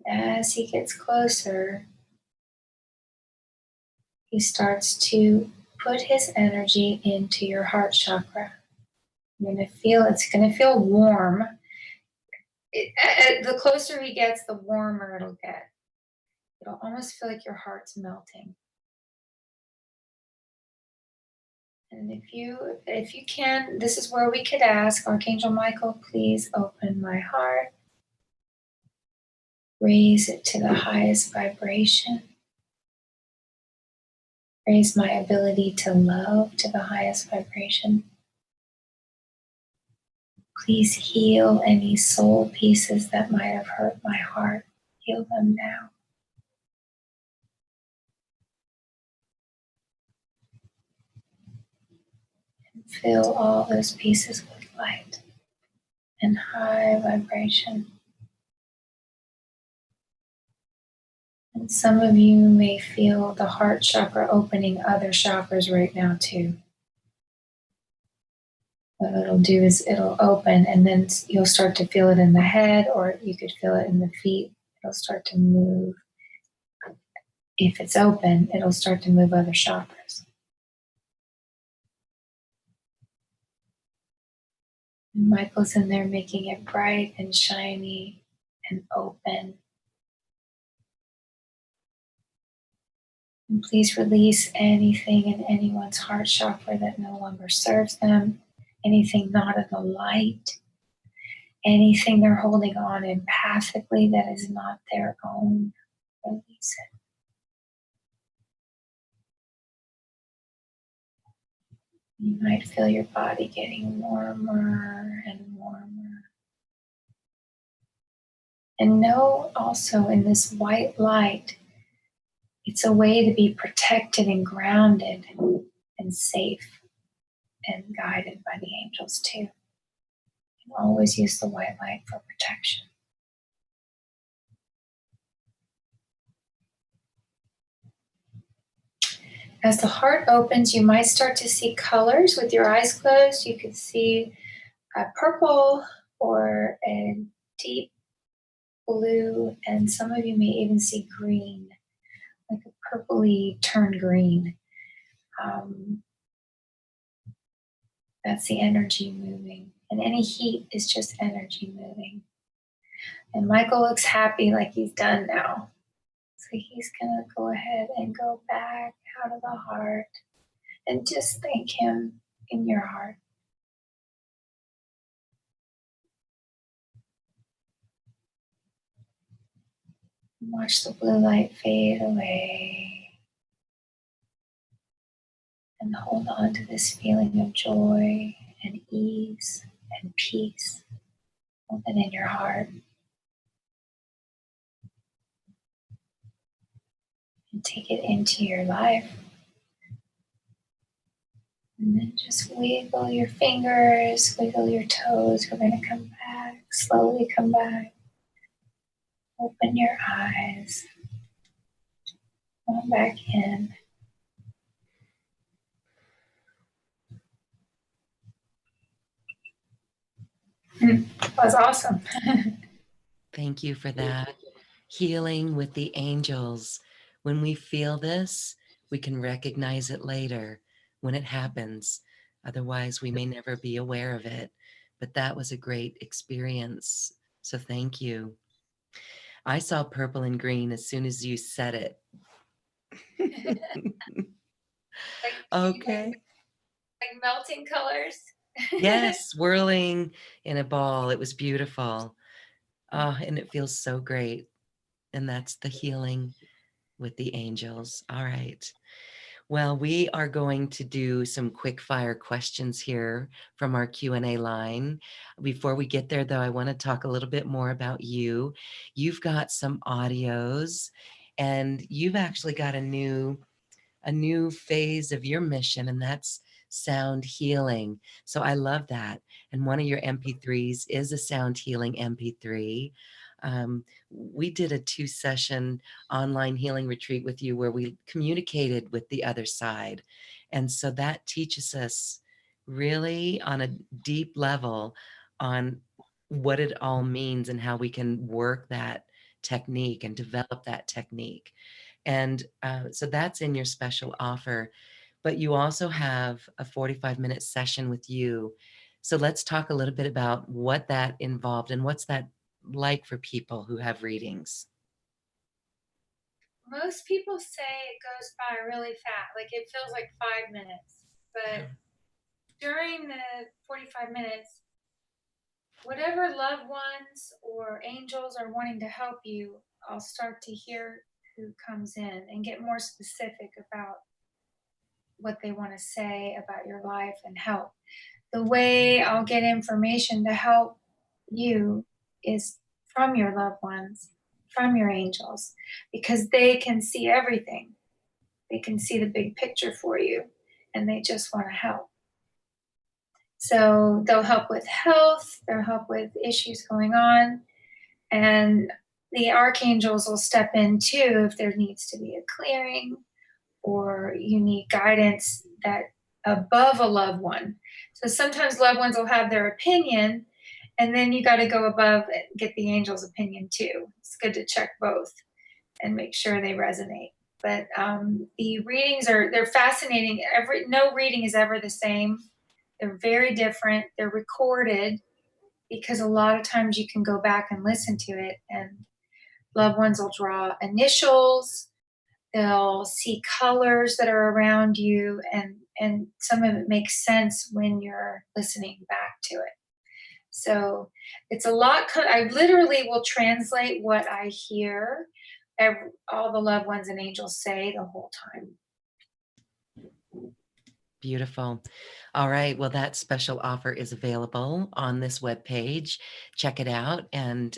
And as he gets closer, he starts to put his energy into your heart chakra. It's going to feel warm. The closer he gets, the warmer it'll get. It'll almost feel like your heart's melting. And if you can, this is where we could ask, Archangel Michael, please open my heart. Raise it to the highest vibration. Raise my ability to love to the highest vibration. Please heal any soul pieces that might have hurt my heart. Heal them now. And fill all those pieces with light and high vibration. And some of you may feel the heart chakra opening other chakras right now too. What it'll do is it'll open and then you'll start to feel it in the head, or you could feel it in the feet. It'll start to move. If it's open, it'll start to move other chakras. And Michael's in there making it bright and shiny and open. And please release anything in anyone's heart chakra that no longer serves them, anything not in the light, anything they're holding on empathically that is not their own. Release it. You might feel your body getting warmer and warmer. And know also in this white light, it's a way to be protected and grounded and safe and guided by the angels too. And always use the white light for protection. As the heart opens, you might start to see colors with your eyes closed. You could see a purple or a deep blue, and some of you may even see green, like a purpley turned green. That's the energy moving. And any heat is just energy moving. And Michael looks happy, like he's done now. So he's going to go ahead and go back out of the heart and just thank him in your heart. Watch the blue light fade away. And hold on to this feeling of joy and ease and peace. Hold it in your heart. And take it into your life. And then just wiggle your fingers, wiggle your toes. We're going to come back, slowly come back. Open your eyes. Come back in. That was awesome. Thank you for that. Healing with the angels. When we feel this, we can recognize it later when it happens. Otherwise, we may never be aware of it. But that was a great experience. So thank you. I saw purple and green as soon as you said it. like, Okay. like melting colors. Yes, swirling in a ball. It was beautiful. And it feels so great. And that's the healing with the angels. All right. Well, we are going to do some quick fire questions here from our Q&A line. Before we get there though, I want to talk a little bit more about you. You've got some audios and you've actually got a new phase of your mission, and that's sound healing. So I love that. And one of your MP3s is a sound healing MP3. We did a 2-session online healing retreat with you where we communicated with the other side. And so that teaches us really on a deep level on what it all means and how we can work that technique and develop that technique. And so that's in your special offer. But you also have a 45-minute session with you. So let's talk a little bit about what that involved and what's that like for people who have readings. Most people say it goes by really fast, like it feels like 5 minutes. But during the 45 minutes, whatever loved ones or angels are wanting to help you, I'll start to hear who comes in and get more specific about what they want to say about your life and help. The way I'll get information to help you is from your loved ones, from your angels, because they can see everything. They can see the big picture for you, and they just want to help. So they'll help with health, they'll help with issues going on, and the archangels will step in too if there needs to be a clearing or you need guidance that above a loved one. So sometimes loved ones will have their opinion, and then you got to go above and get the angel's opinion too. It's good to check both and make sure they resonate. But the readings they're fascinating. No reading is ever the same. They're very different. They're recorded because a lot of times you can go back and listen to it, and loved ones will draw initials. They'll see colors that are around you, and some of it makes sense when you're listening back to it. So it's a lot. I literally will translate what I hear, all the loved ones and angels say the whole time. Beautiful. All right. Well, that special offer is available on this webpage. Check it out and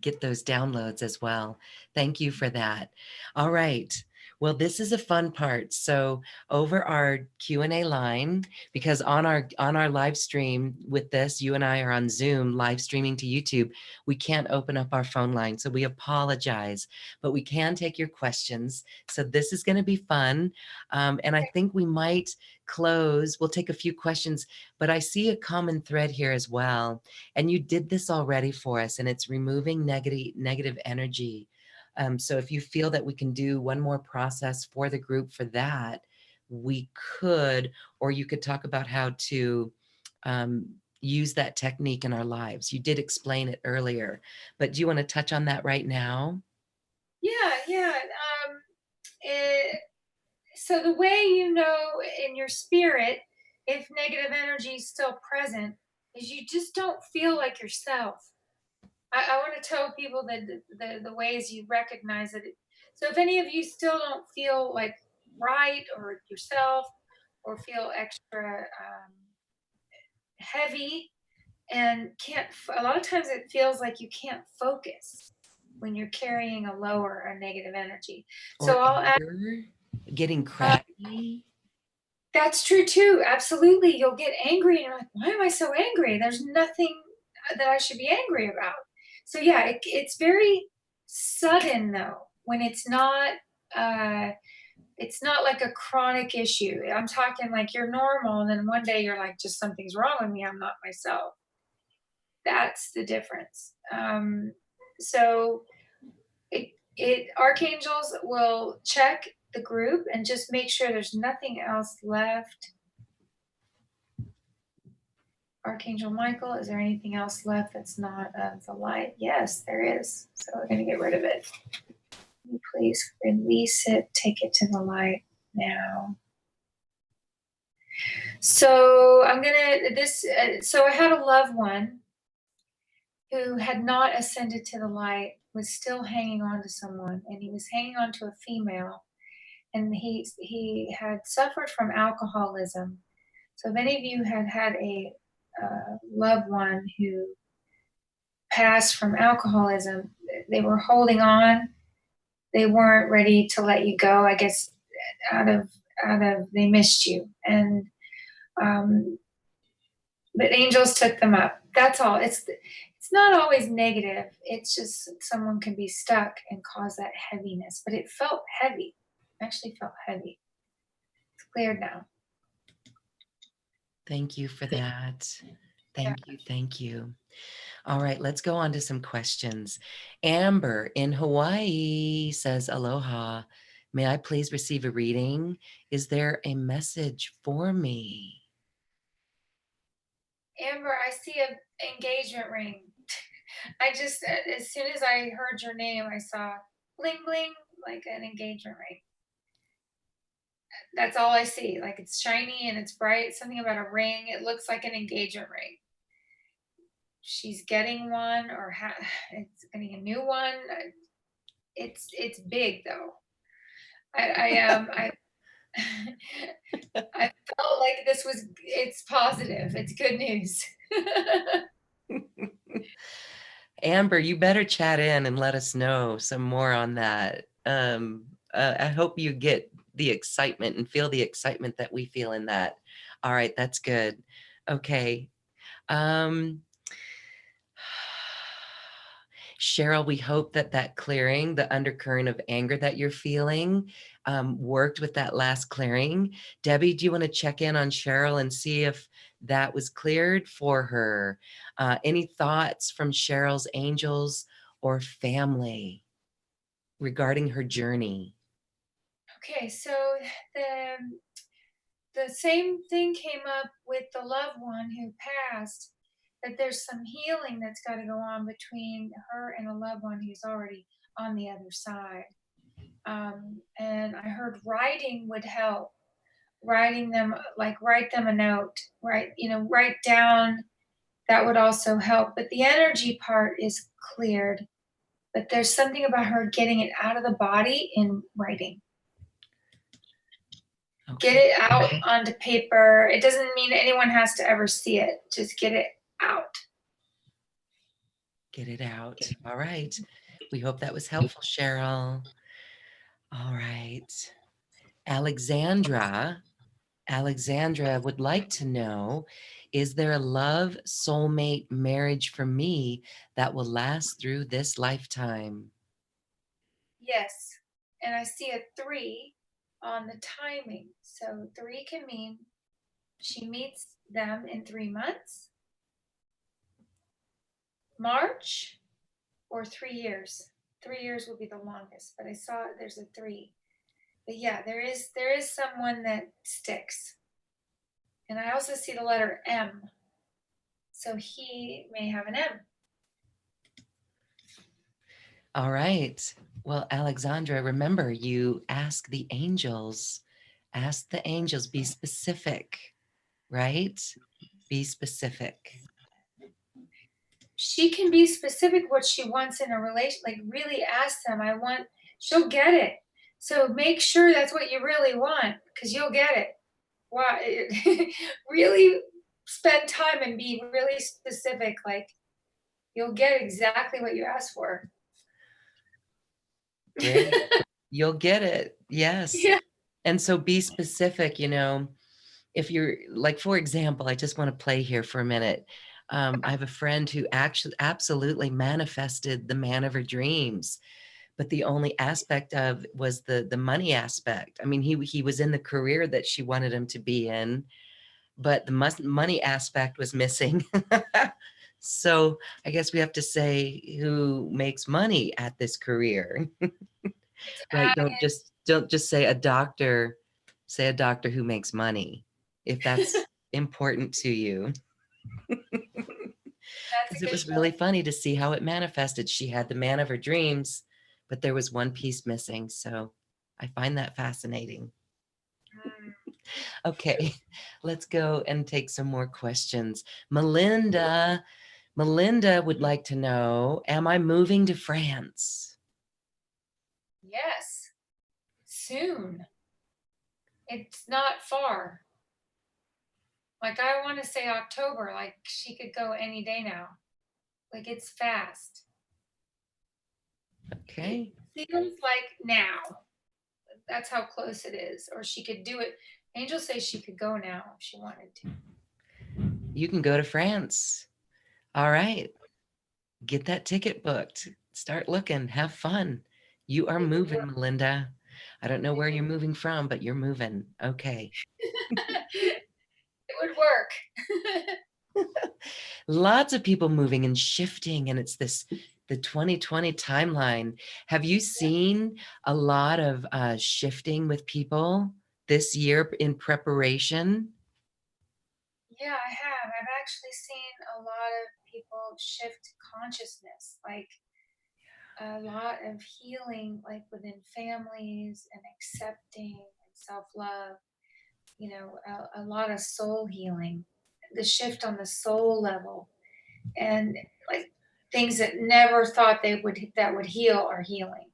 get those downloads as well. Thank you for that. All right. Well, this is a fun part. So over our Q&A line, because on our live stream with this, you and I are on Zoom live streaming to YouTube. We can't open up our phone line, so we apologize, but we can take your questions. So this is going to be fun. And I think we might close. We'll take a few questions, but I see a common thread here as well. And you did this already for us, and it's removing negative energy. So if you feel that we can do one more process for the group for that, we could, or you could talk about how to use that technique in our lives. You did explain it earlier, but do you want to touch on that right now? Yeah. So the way you know in your spirit if negative energy is still present is you just don't feel like yourself. I want to tell people that the ways you recognize it. So if any of you still don't feel like right or yourself, or feel extra heavy and can't, a lot of times it feels like you can't focus when you're carrying a lower or negative energy. So Or I'll add, anger, getting uh, crabby? that's true too. Absolutely. You'll get angry and you're like, why am I so angry? There's nothing that I should be angry about. So yeah, it's very sudden though, when uh, it's not like a chronic issue. I'm talking like you're normal and then one day you're like, just something's wrong with me. I'm not myself. That's the difference. So archangels will check the group and just make sure there's nothing else left. Archangel Michael, is there anything else left that's not of the light? Yes, there is. So we're going to get rid of it. Please release it, take it to the light now. So I'm gonna this. So I had a loved one who had not ascended to the light, was still hanging on to someone, and he was hanging on to a female, and he had suffered from alcoholism. So if any of you had had a loved one who passed from alcoholism, they were holding on. They weren't ready to let you go. I guess out of they missed you, and um, but angels took them up. That's all. It's not always negative. It's just someone can be stuck and cause that heaviness. But it felt heavy. Actually felt heavy. It's cleared now. Thank you for that. Yeah. Thank you. Thank you. All right, let's go on to some questions. Amber in Hawaii says, Aloha. May I please receive a reading? Is there a message for me? Amber, I see an engagement ring. I just, as soon as I heard your name, I saw bling bling like an engagement ring. That's all I see. Like it's shiny and it's bright. Something about a ring. It looks like an engagement ring. She's getting one, or it's getting a new one. It's big though. I I felt like this was it's positive. It's good news. Amber, you better chat in and let us know some more on that. I hope you get the excitement and feel the excitement that we feel in that. All right, that's good. Okay. Um, Cheryl, we hope that that clearing, the undercurrent of anger that you're feeling, worked with that last clearing. Debbie, do you want to check in on Cheryl and see if that was cleared for her? Any thoughts from Cheryl's angels or family regarding her journey? Okay, so the the same thing came up with the loved one who passed, that there's some healing that's got to go on between her and a loved one who's already on the other side. And I heard writing would help. Writing them, like write them a note, write down. That would also help. But the energy part is cleared. But there's something about her getting it out of the body in writing. Get Okay, it out onto paper. It doesn't mean anyone has to ever see it. Just get it out. get it out. All right. We hope that was helpful, Cheryl. All right. Alexandra Alexandra would like to know, is there a love soulmate marriage for me that will last through this lifetime? Yes. And I see a 3 on the timing. So 3 can mean she meets them in 3 months, March, or 3 years. 3 years will be the longest, but I saw there's a 3. But yeah, there is someone that sticks. And I also see the letter M. So he may have an M. All right. Well, Alexandra, remember you ask the angels, be specific, right? Be specific. She can be specific what she wants in a relation, like really ask them. She'll get it. So make sure that's what you really want, because you'll get it. Why? Really spend time and be really specific. Like you'll get exactly what you asked for. Great. You'll get it. Yes. Yeah. And so be specific, if you're like, for example, I just want to play here for a minute. I have a friend who actually absolutely manifested the man of her dreams, but the only aspect of was the money aspect. I mean, he was in the career that she wanted him to be in, but the money aspect was missing. So I guess we have to say who makes money at this career, right? Don't just say a doctor who makes money if that's important to you. That's Because a it good was really point. funny to see how it manifested. She had the man of her dreams, but there was one piece missing. So I find that fascinating. Mm. Okay, let's go and take some more questions. Melinda would like to know, am I moving to France? Yes, soon. It's not far. Like I want to say October, like she could go any day now. Like it's fast. It Okay, feels like now. That's how close it is. Or she could do it. Angel says she could go now if she wanted to. you can go to France. All right, get that ticket booked. Start looking, have fun. You are It would moving, work. Melinda. I don't know where you're moving from, but you're moving. Okay. It would work. Lots of people moving and shifting, and it's this the 2020 timeline. Have you seen a lot of shifting with people this year in preparation? Yeah, I have. I've actually seen a lot of people shift consciousness, like a lot of healing, like within families and accepting and self love, a lot of soul healing, the shift on the soul level, and like things that never thought that would heal are healing.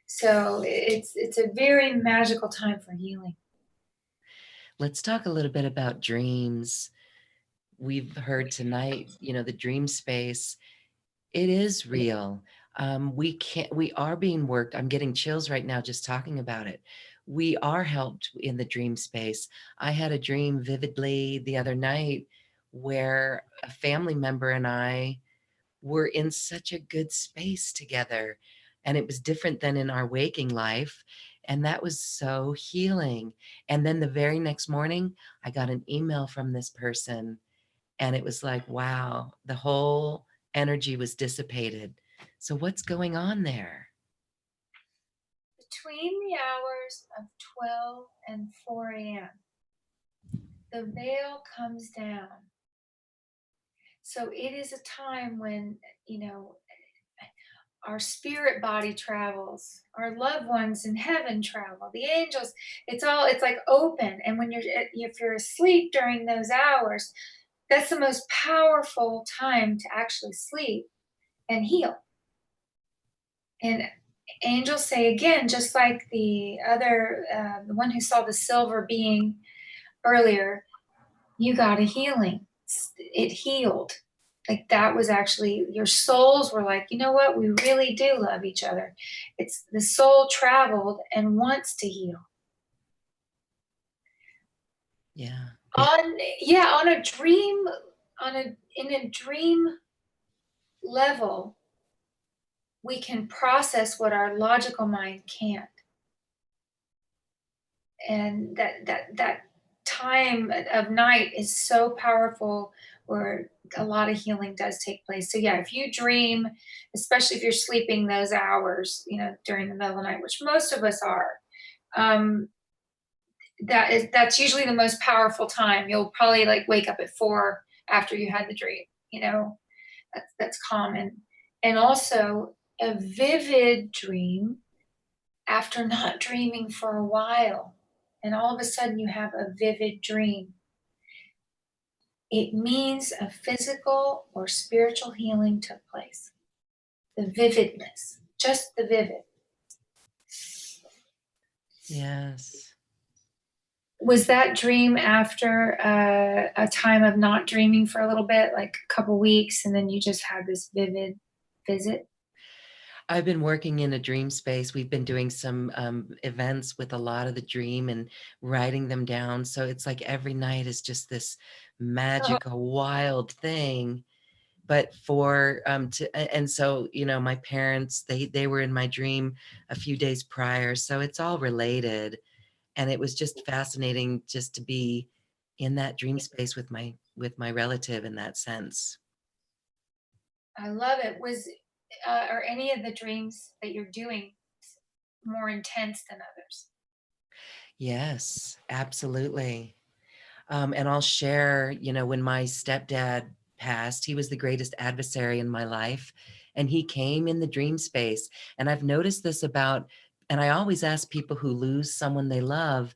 So it's a very magical time for healing. Let's talk a little bit about dreams. We've heard tonight, the dream space. It is real. We are being worked. I'm getting chills right now just talking about it. We are helped in the dream space. I had a dream vividly the other night where a family member and I were in such a good space together. And it was different than in our waking life. And that was so healing. And then the very next morning, I got an email from this person and it was like, wow, the whole energy was dissipated. So, what's going on there? Between the hours of 12 and 4 a.m., the veil comes down. So it is a time when, you know, our spirit body travels, our loved ones in heaven travel, the angels, it's like open. And when if you're asleep during those hours, that's the most powerful time to actually sleep and heal. And angels say again, just like the one who saw the silver being earlier, you got a healing. It healed. Like that was actually your souls were like, you know what? We really do love each other. It's the soul traveled and wants to heal. Yeah. On a dream, in a dream level, we can process what our logical mind can't. And that time of night is so powerful where a lot of healing does take place. So yeah, if you dream, especially if you're sleeping those hours, during the middle of the night, which most of us are, um, that's usually the most powerful time. You'll probably like wake up at 4 after you had the dream. That's common. And also a vivid dream after not dreaming for a while, and all of a sudden you have a vivid dream. It means a physical or spiritual healing took place. The vividness, just the vivid. Yes. Was that dream after a time of not dreaming for a little bit, like a couple weeks, and then you just had this vivid visit? I've been working in a dream space. We've been doing some events with a lot of the dream and writing them down. So it's like every night is just this Oh, magical, wild thing. But and so my parents, they were in my dream a few days prior, so it's all related. And it was just fascinating just to be in that dream space with my relative in that sense. I love it. Are any of the dreams that you're doing more intense than others? Yes, absolutely. And I'll share, when my stepdad passed, he was the greatest adversary in my life. And he came in the dream space. And I've noticed this and I always ask people who lose someone they love,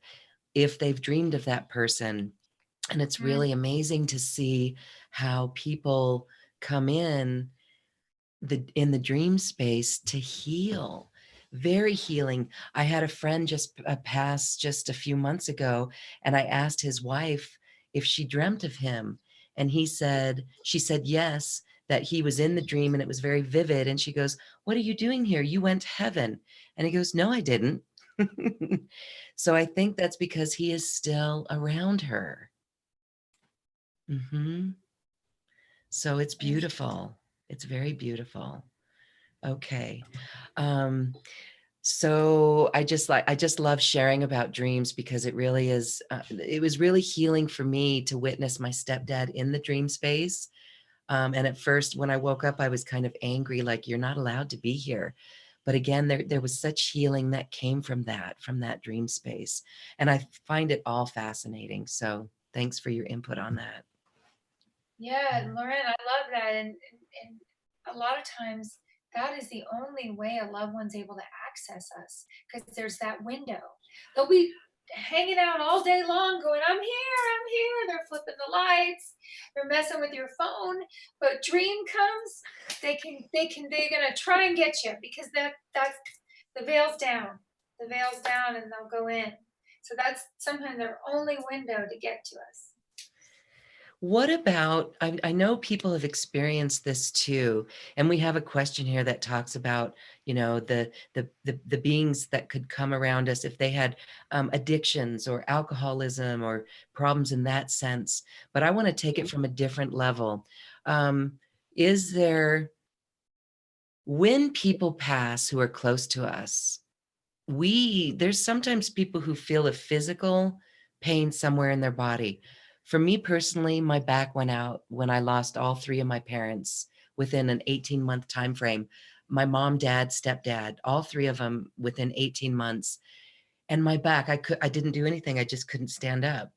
if they've dreamed of that person. And it's Mm. really amazing to see how people come in the dream space to heal. Very healing. I had a friend just pass just a few months ago, and I asked his wife if she dreamt of him. And she said yes, that he was in the dream and it was very vivid. And she goes, "What are you doing here? You went to heaven." And he goes, "No, I didn't." So I think that's because he is still around her. Hmm. So it's beautiful. It's very beautiful. Okay. Um, so I just love sharing about dreams because it really is, it was really healing for me to witness my stepdad in the dream space. And at first, when I woke up, I was kind of angry, like, you're not allowed to be here. But again, there was such healing that came from that dream space. And I find it all fascinating. So thanks for your input on that. Yeah, Lauren, I love that. And a lot of times that is the only way a loved one's able to access us because there's that window. They'll be hanging out all day long going, I'm here, I'm here. They're flipping the lights, they're messing with your phone. But dream comes, they're gonna try and get you because that's the veil's down. The veil's down and they'll go in. So that's sometimes their only window to get to us. What about, I know people have experienced this too, and we have a question here that talks about, the beings that could come around us if they had addictions or alcoholism or problems in that sense. But I want to take it from a different level. Um, is there, when people pass who are close to us, there's sometimes people who feel a physical pain somewhere in their body. For me personally, my back went out when I lost all three of my parents within an 18-month time frame. My mom, dad, stepdad, all three of them within 18 months. And my back, I didn't do anything. I just couldn't stand up.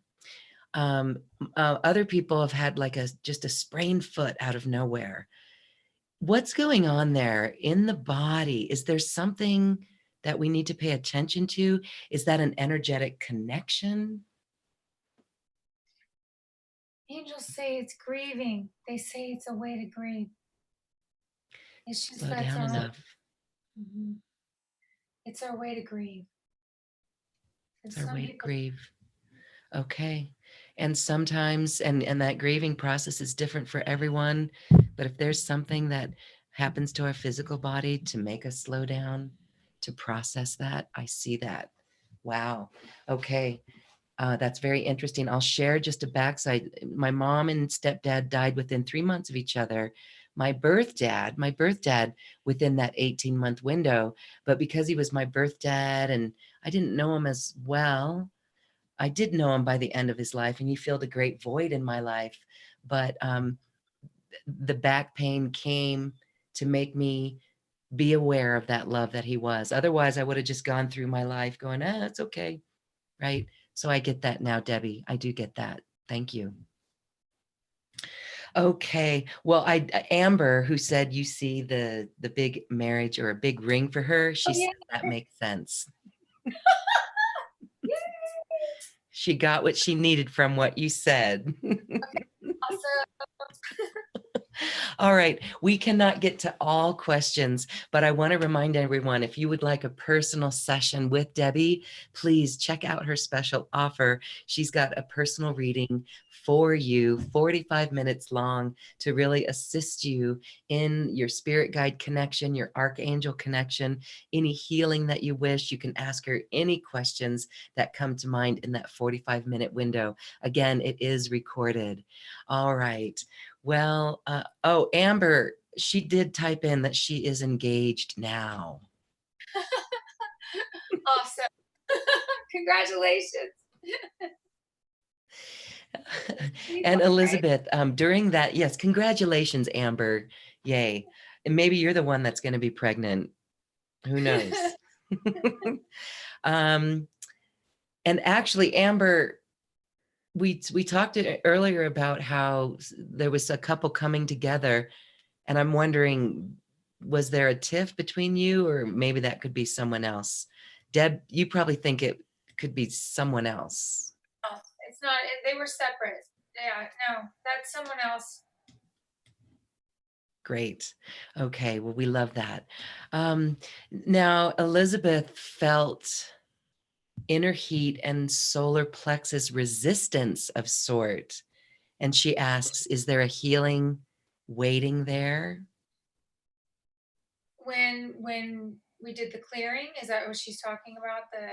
Um, Other people have had like just a sprained foot out of nowhere. What's going on there in the body? Is there something that we need to pay attention to? Is that an energetic connection? Angels say it's grieving. They say it's a way to grieve. It's just Slow that's down our enough. mhm. It's our way to grieve. And It's our some way to people, grieve. Okay. And sometimes, and that grieving process is different for everyone. But if there's something that happens to our physical body to make us slow down, to process that, I see that. Wow. Okay. That's very interesting. I'll share just a backside. My mom and stepdad died within 3 months of each other. My birth dad within that 18-month window. But because he was my birth dad and I didn't know him as well, I did know him by the end of his life, and he filled a great void in my life. But the back pain came to make me be aware of that love that he was. Otherwise, I would have just gone through my life going, it's okay. Right. So I get that now, Debbie. I do get that. Thank you. Okay. Well, Amber, who said you see the big marriage or a big ring for her, oh she yeah, said that makes sense. yay! She got what she needed from what you said. Okay, awesome. All right. We cannot get to all questions, but I want to remind everyone, if you would like a personal session with Debbie, please check out her special offer. She's got a personal reading for you, 45 minutes long, to really assist you in your spirit guide connection, your archangel connection, any healing that you wish. You can ask her any questions that come to mind in that 45-minute window. Again, it is recorded. All right. Well, oh, Amber, she did type in that she is engaged now. Awesome. Congratulations. And Right? Elizabeth, during that, yes, congratulations, Amber. Yay. And maybe you're the one that's going to be pregnant. Who knows? um, and actually, Amber, we talked earlier about how there was a couple coming together, and I'm wondering, was there a tiff between you, or maybe that could be someone else? Deb, you probably think it. could be someone else. Oh, it's not, they were separate. Yeah, no, that's someone else. Great. Okay, well, we love that. Um, Now, Elizabeth felt inner heat and solar plexus resistance of sort. And she asks, is there a healing waiting there? When we did the clearing, is that what she's talking about? The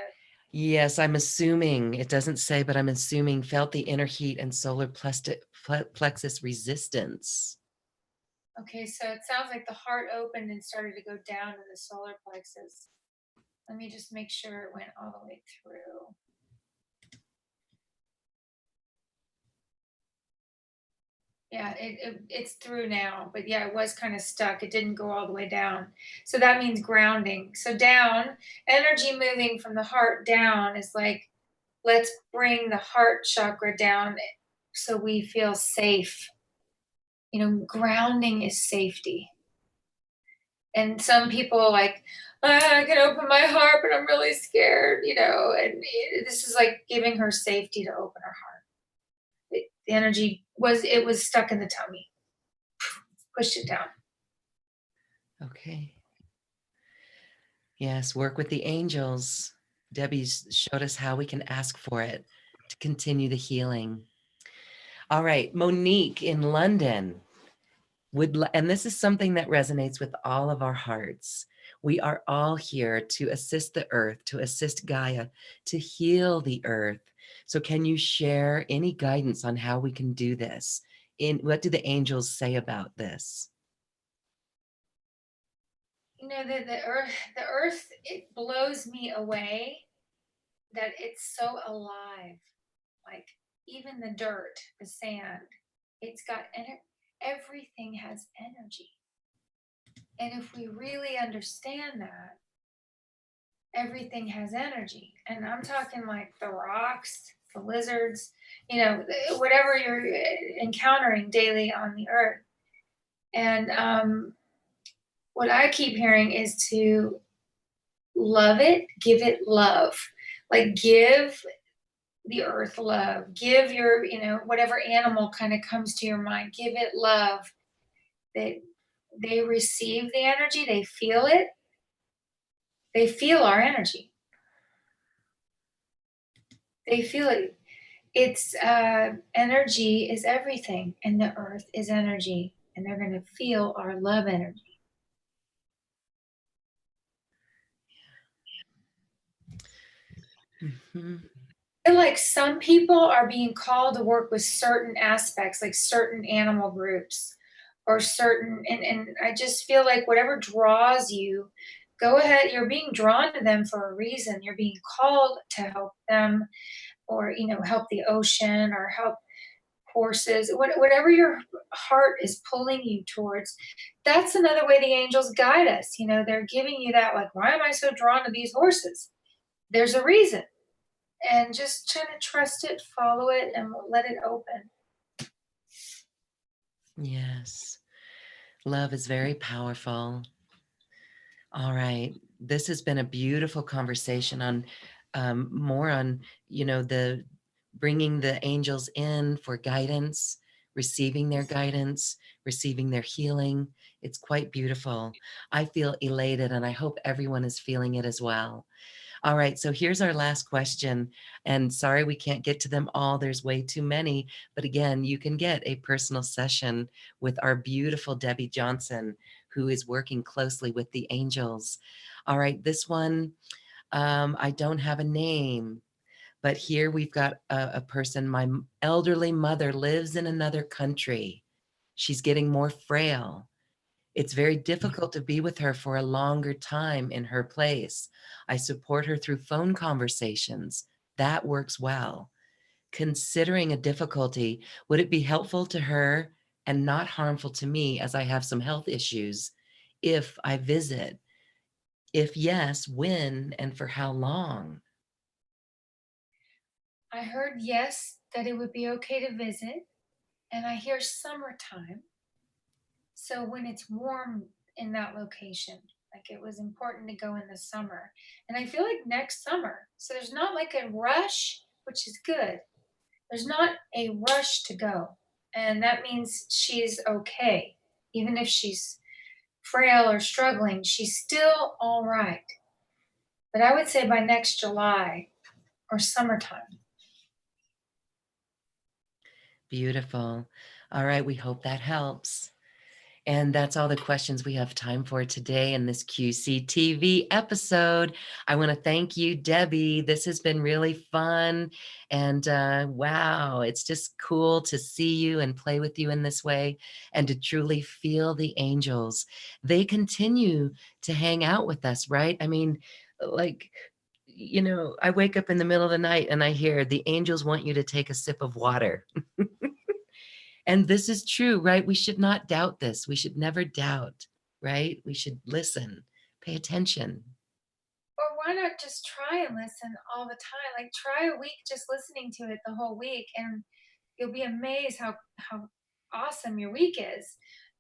Yes, I'm assuming, it doesn't say, but I'm assuming felt the inner heat and solar plexus resistance. Okay, so it sounds like the heart opened and started to go down to the solar plexus. Let me just make sure it went all the way through. Yeah, it's through now, but yeah, it was kind of stuck. It didn't go all the way down. So that means grounding. So down, energy moving from the heart down is like, let's bring the heart chakra down so we feel safe. Grounding is safety. And some people like, "Ah, I can open my heart, but I'm really scared, and this is like giving her safety to open her heart. The energy was stuck in the tummy, pushed it down. Okay. Yes, work with the angels. Debbie's showed us how we can ask for it to continue the healing. All right, Monique in London and this is something that resonates with all of our hearts. We are all here to assist the earth, to assist Gaia, to heal the earth. So can you share any guidance on how we can do this? What do the angels say about this? The earth, it blows me away that it's so alive. Like even the dirt, the sand, it's got everything has energy. And if we really understand that, everything has energy. And I'm talking like the rocks, the lizards, whatever you're encountering daily on the earth. And what I keep hearing is to love it, give it love. Like give the earth love. Give your, whatever animal kind of comes to your mind, give it love. They receive the energy, they feel it, they feel our energy. They feel it. It's energy is everything, and the earth is energy, and they're going to feel our love energy. Mhm. And like some people are being called to work with certain aspects, like certain animal groups or certain, and I just feel like whatever draws you, go ahead. You're being drawn to them for a reason. You're being called to help them, or help the ocean, or help horses, whatever your heart is pulling you towards. That's another way the angels guide us. They're giving you that, like, why am I so drawn to these horses? There's a reason. And just try to trust it, follow it, and let it open. Yes, love is very powerful. All right. This has been a beautiful conversation on more on, the bringing the angels in for guidance, receiving their guidance, receiving their healing. It's quite beautiful. I feel elated and I hope everyone is feeling it as well. All right, so here's our last question. And sorry we can't get to them all. There's way too many. But again, you can get a personal session with our beautiful Debbie Johnson, who is working closely with the angels. All right, this one, I don't have a name. But here we've got a person. My elderly mother lives in another country. She's getting more frail. It's very difficult to be with her for a longer time in her place. I support her through phone conversations. That works well. Considering a difficulty, would it be helpful to her and not harmful to me as I have some health issues if I visit? If yes, when and for how long? I heard yes, that it would be okay to visit. And I hear summertime. So when it's warm in that location, Like it was important to go in the summer. And I feel like next summer. So there's not like a rush, which is good. There's not a rush to go. And that means she's okay. Even if she's frail or struggling, she's still all right. But I would say by next July or summertime. Beautiful. All right. We hope that helps. And that's all the questions we have time for today in this QCTV episode. I want to thank you, Debbie. This has been really fun. And wow, it's just cool to see you and play with you in this way and to truly feel the angels. They continue to hang out with us, right? I mean, like, I wake up in the middle of the night and I hear the angels want you to take a sip of water. And this is true, right? We should not doubt this. We should never doubt, right? We should listen, pay attention. Or why not just try and listen all the time? Like try a week just listening to it the whole week, and you'll be amazed how awesome your week is.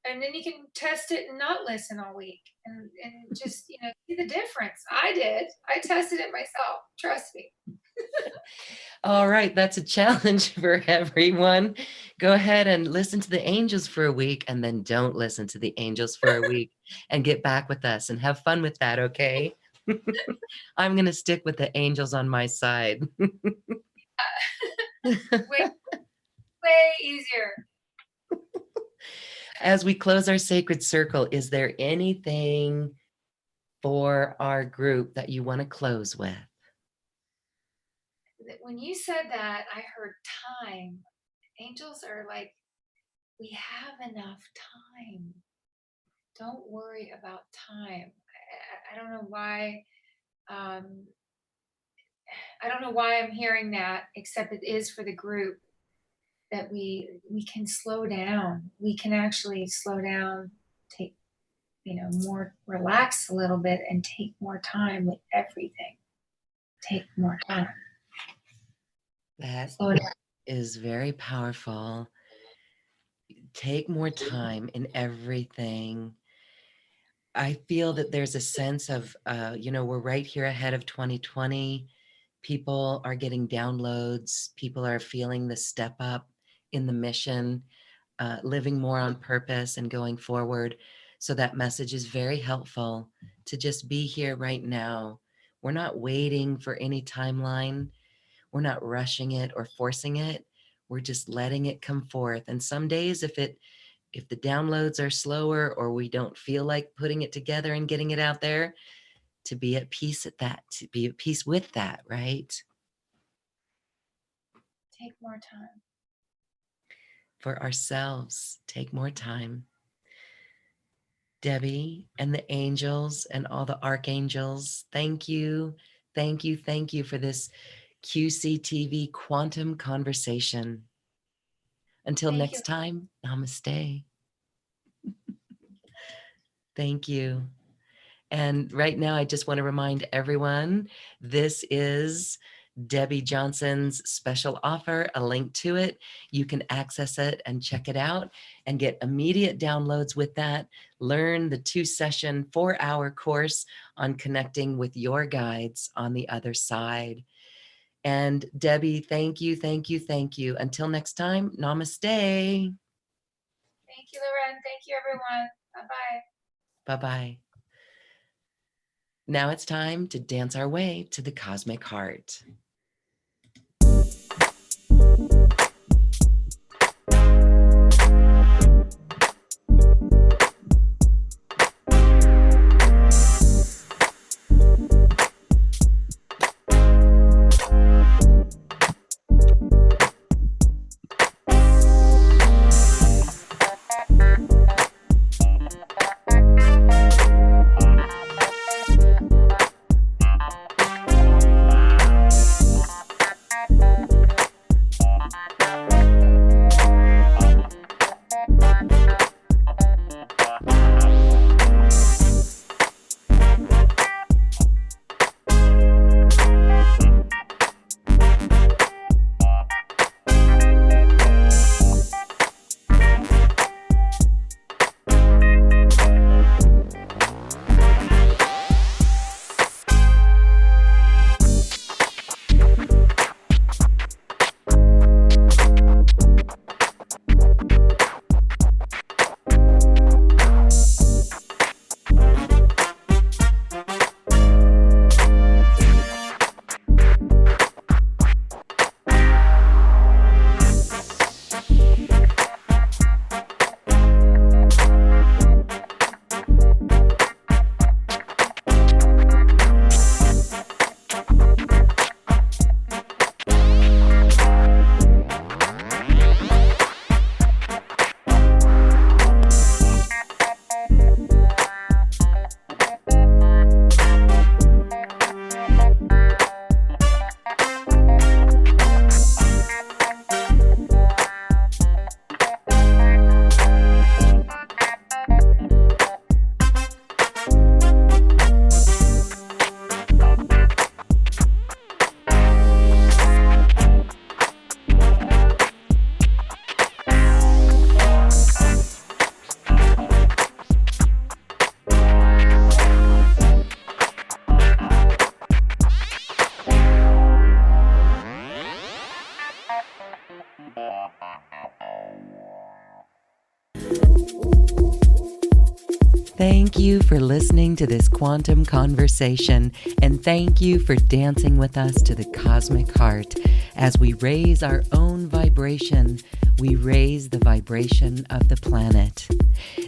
And then you can test it and not listen all week, and just see the difference. I did. I tested it myself. Trust me. All right, that's a challenge for everyone. Go ahead and listen to the angels for a week and then don't listen to the angels for a week and get back with us and have fun with that, okay? I'm going to stick with the angels on my side. way, way easier. As we close our sacred circle, is there anything for our group that you want to close with? When you said that, I heard time. Angels are like, we have enough time. Don't worry about time. I don't know why. I don't know why I'm hearing that, except it is for the group that we can slow down. We can actually slow down, take more, relax a little bit, and take more time with everything. Take more time. That Slow down. is very powerful. Take more time in everything. I feel that there's a sense of, we're right here ahead of 2020. People are getting downloads. People are feeling the step up in the mission, living more on purpose and going forward. So that message is very helpful to just be here right now. We're not waiting for any timeline. We're not rushing it or forcing it. We're just letting it come forth. And some days, if the downloads are slower or we don't feel like putting it together and getting it out there, to be at peace to be at peace with that, right? Take more time. For ourselves, take more time. Debbie and the angels and all the archangels, thank you. Thank you. Thank you for this QCTV quantum conversation. Until Thank next you. time, namaste. Thank you. And right now, I just want to remind everyone, this is Debbie Johnson's special offer, a link to it. You can access it and check it out and get immediate downloads with that. Learn the 2-session, 4-hour course on connecting with your guides on the other side. And Debbie, thank you, thank you, thank you. Until next time, namaste. Thank you, Loren. Thank you, everyone. Bye-bye. Bye-bye. Now it's time to dance our way to the cosmic heart. Thank you for listening to this quantum conversation, and thank you for dancing with us to the cosmic heart. As we raise our own vibration, we raise the vibration of the planet.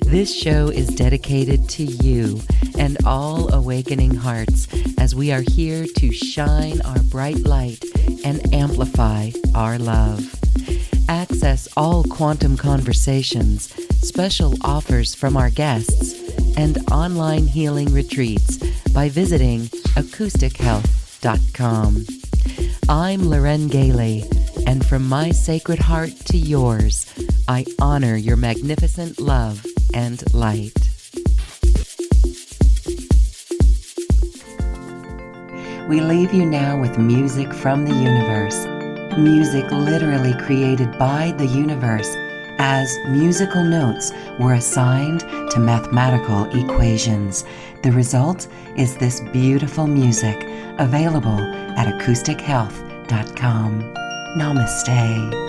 This show is dedicated to you and all awakening hearts, as we are here to shine our bright light and amplify our love. Access all quantum conversations, special offers from our guests, and online healing retreats by visiting acoustichealth.com. I'm Loren Gailey, and from my sacred heart to yours, I honor your magnificent love and light. We leave you now with music from the universe. Music literally created by the universe, as musical notes were assigned to mathematical equations. The result is this beautiful music, available at acoustichealth.com. Namaste.